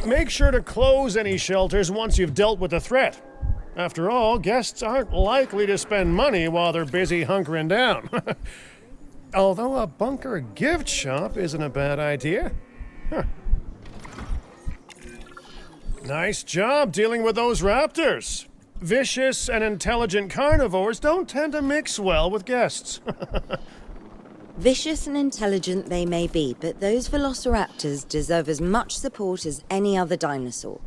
Make sure to close any shelters once you've dealt with the threat. After all, guests aren't likely to spend money while they're busy hunkering down. Although a bunker gift shop isn't a bad idea. Huh. Nice job dealing with those raptors. Vicious and intelligent carnivores don't tend to mix well with guests. Vicious and intelligent they may be, but those velociraptors deserve as much support as any other dinosaur.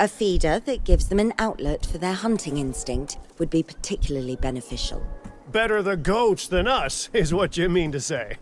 A feeder that gives them an outlet for their hunting instinct would be particularly beneficial. Better the goats than us, is what you mean to say.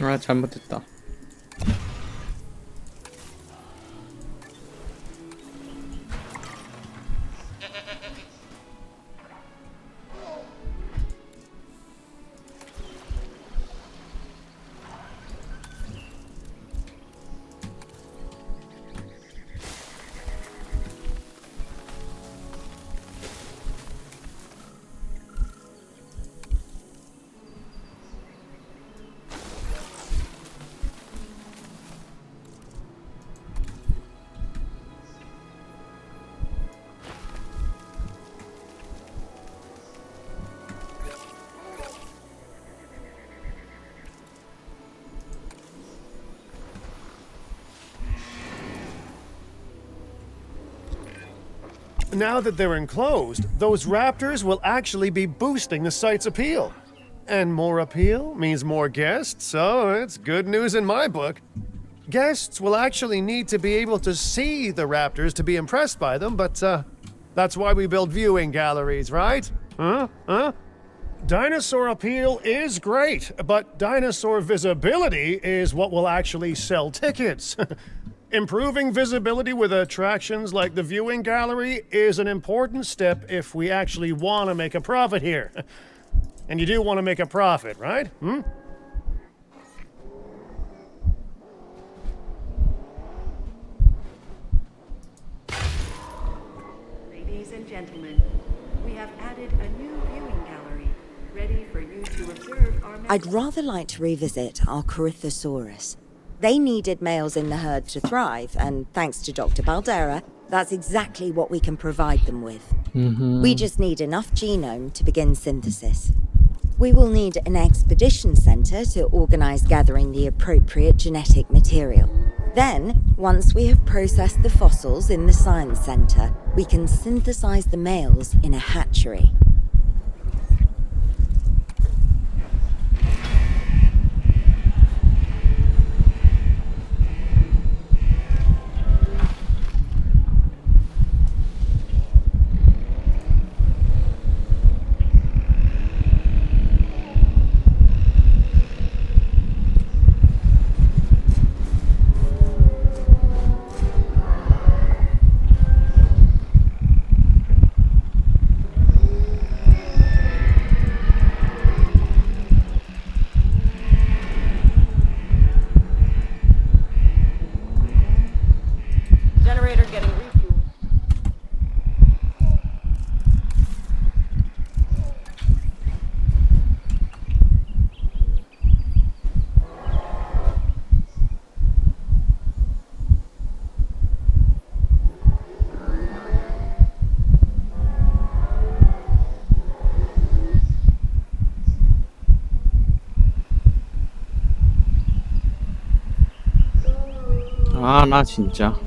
아, 잘못했다. Now that they're enclosed, those raptors will actually be boosting the site's appeal. And more appeal means more guests, so it's good news in my book. Guests will actually need to be able to see the raptors to be impressed by them, but that's why we build viewing galleries, right? Huh? Dinosaur appeal is great, but dinosaur visibility is what will actually sell tickets. Improving visibility with attractions like the viewing gallery is an important step if we actually want to make a profit here. And you do want to make a profit, right? Ladies and gentlemen, we have added a new viewing gallery, ready for you to observe our... I'd rather like to revisit our Corythosaurus. They needed males in the herd to thrive, and thanks to Dr. Baldera, that's exactly what we can provide them with. We just need enough genome to begin synthesis. We will need an expedition center to organize gathering the appropriate genetic material. Then, once we have processed the fossils in the science center, we can synthesize the males in a hatchery. 아, 나 진짜.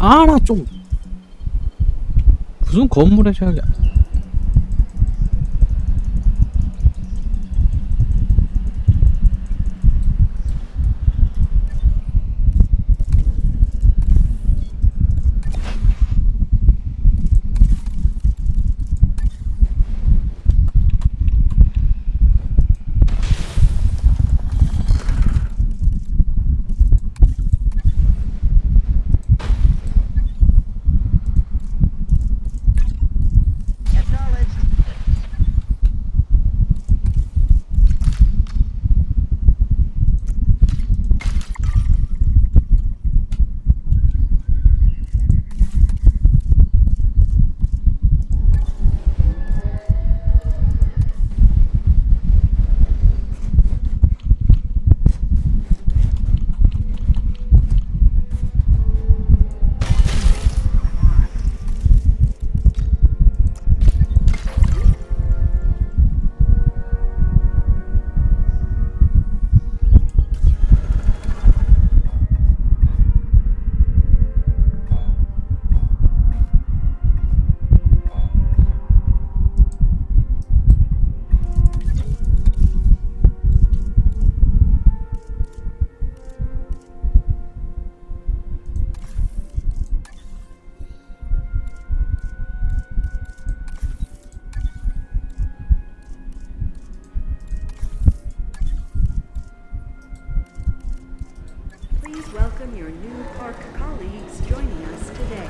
아, 나 좀 무슨 건물에 저기. welcome your new park colleagues joining us today.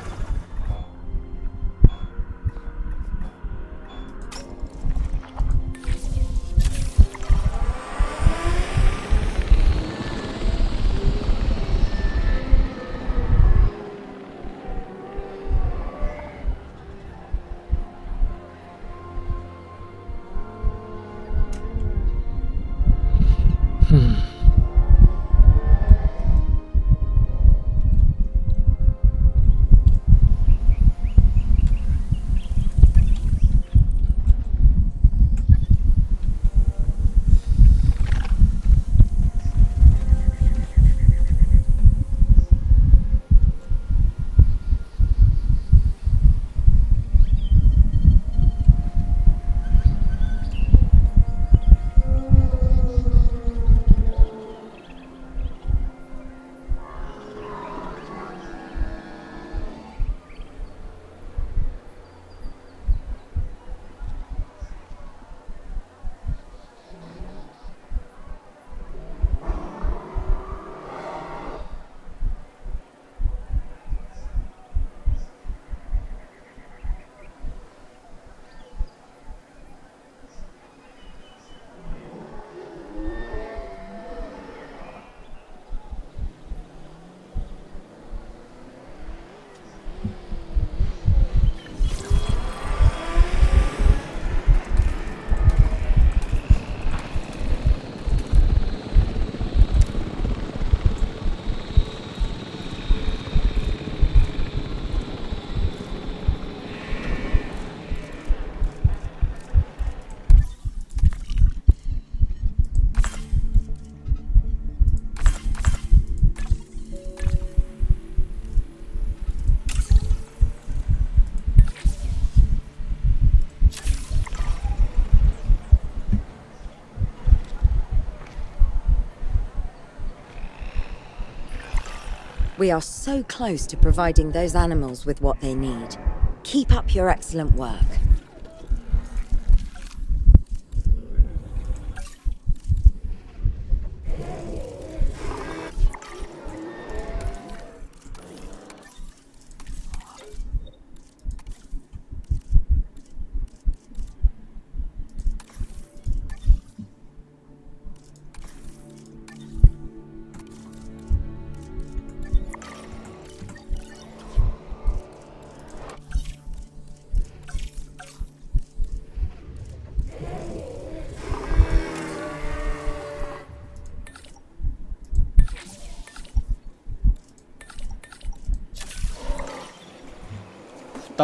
We are so close to providing those animals with what they need. Keep up your excellent work.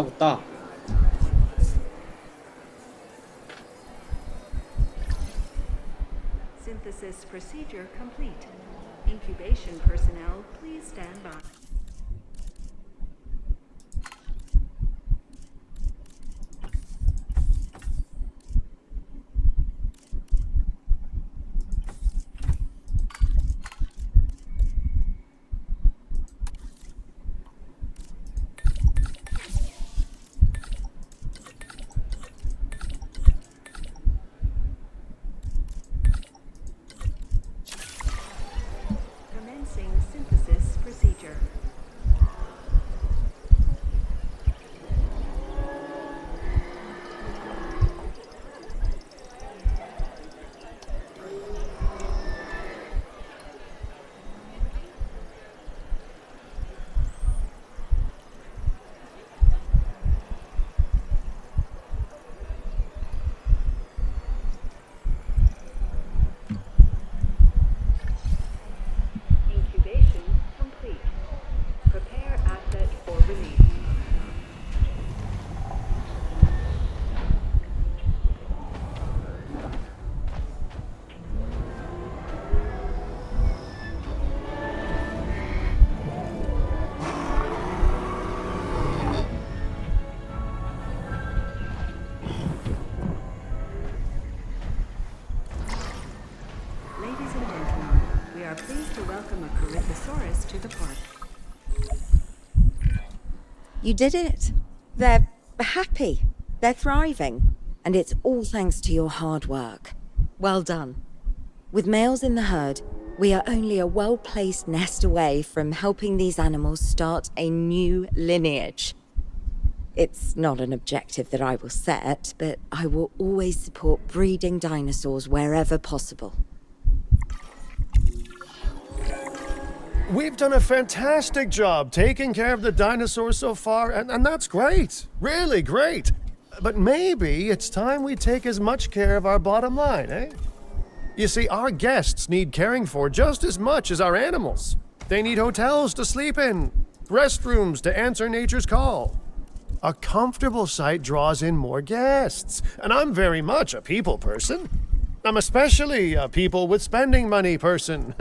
붙다. Synthesis procedure complete. Incubation personnel, please stand by. Commencing synthesis procedure. Incubation complete. Prepare asset for release. Ladies and gentlemen, we are pleased to welcome a Corythosaurus to the park. You did it. They're happy. They're thriving. And it's all thanks to your hard work. Well done. With males in the herd, We are only a well-placed nest away from helping these animals start a new lineage. It's not an objective that I will set, but I will always support breeding dinosaurs wherever possible. We've done a fantastic job taking care of the dinosaurs so far, and that's great. Really great. But maybe it's time we take as much care of our bottom line, eh? You see, our guests need caring for just as much as our animals. They need hotels to sleep in, restrooms to answer nature's call. A comfortable site draws in more guests, and I'm very much a people person. I'm especially a people with spending money person.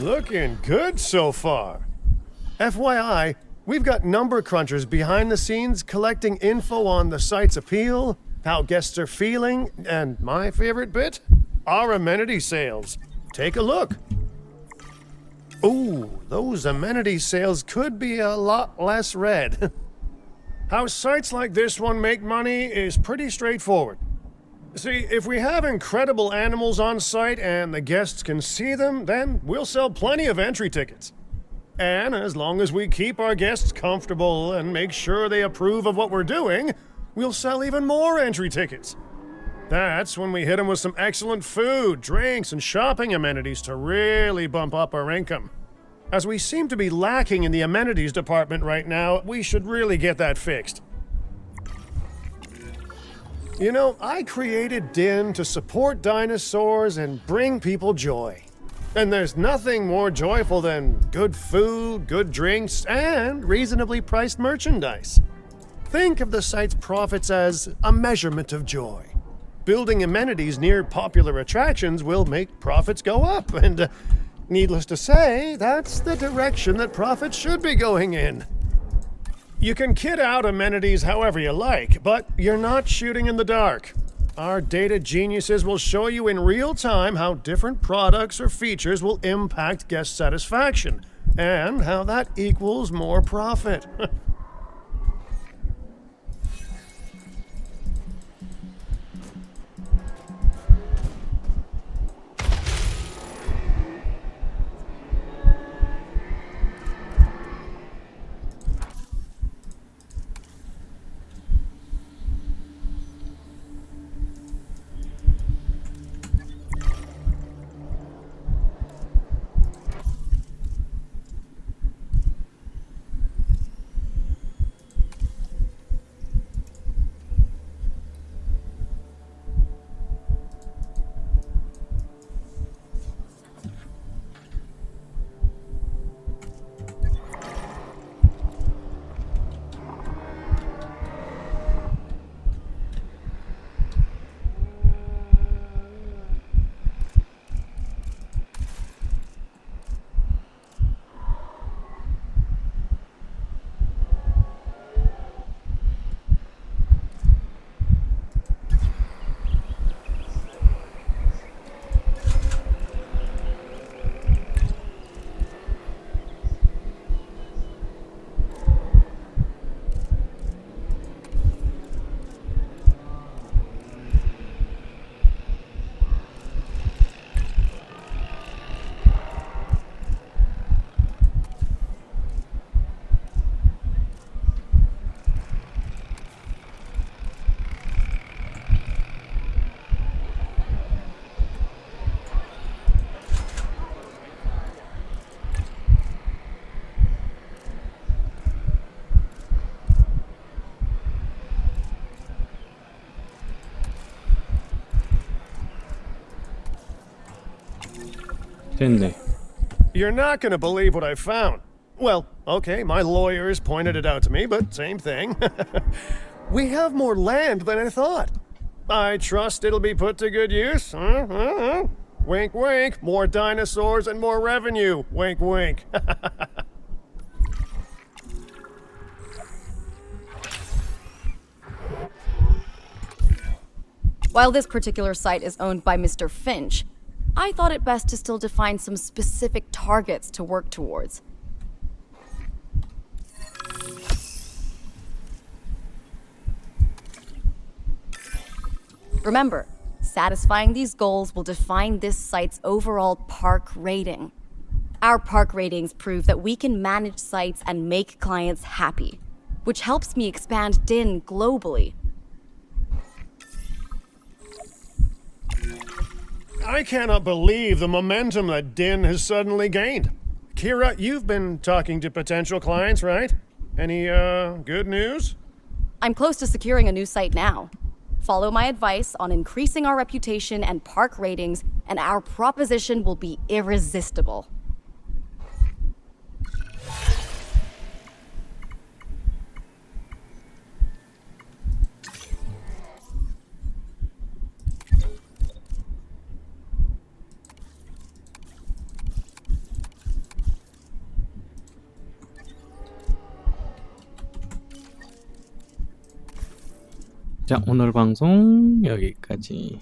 Looking good so far. FYI, we've got number crunchers behind the scenes collecting info on the site's appeal, how guests are feeling, and my favorite bit, our amenity sales. Take a look. Ooh, those amenity sales could be a lot less red. How sites like this one make money is pretty straightforward. See, if we have incredible animals on site and the guests can see them, then we'll sell plenty of entry tickets. And as long as we keep our guests comfortable and make sure they approve of what we're doing, we'll sell even more entry tickets. That's when we hit them with some excellent food, drinks, and shopping amenities to really bump up our income. As we seem to be lacking in the amenities department right now, we should really get that fixed. You know, I created DIN to support dinosaurs and bring people joy. And there's nothing more joyful than good food, good drinks, and reasonably priced merchandise. Think of the site's profits as a measurement of joy. Building amenities near popular attractions will make profits go up, and needless to say, that's the direction that profits should be going in. You can kit out amenities however you like, but you're not shooting in the dark. Our data geniuses will show you in real time how different products or features will impact guest satisfaction, and how that equals more profit. 됐네. You're not gonna believe what I found. Well, okay, my lawyers pointed it out to me, but same thing. We have more land than I thought. I trust it'll be put to good use. Wink, wink. More dinosaurs and more revenue. Wink, wink. While this particular site is owned by Mr. Finch, I thought it best to still define some specific targets to work towards. Remember, satisfying these goals will define this site's overall park rating. Our park ratings prove that we can manage sites and make clients happy, which helps me expand DIN globally. I cannot believe the momentum that DIN has suddenly gained. Kira, you've been talking to potential clients, right? Any, good news? I'm close to securing a new site now. Follow my advice on increasing our reputation and park ratings, and our proposition will be irresistible. 자, 오늘 방송 여기까지.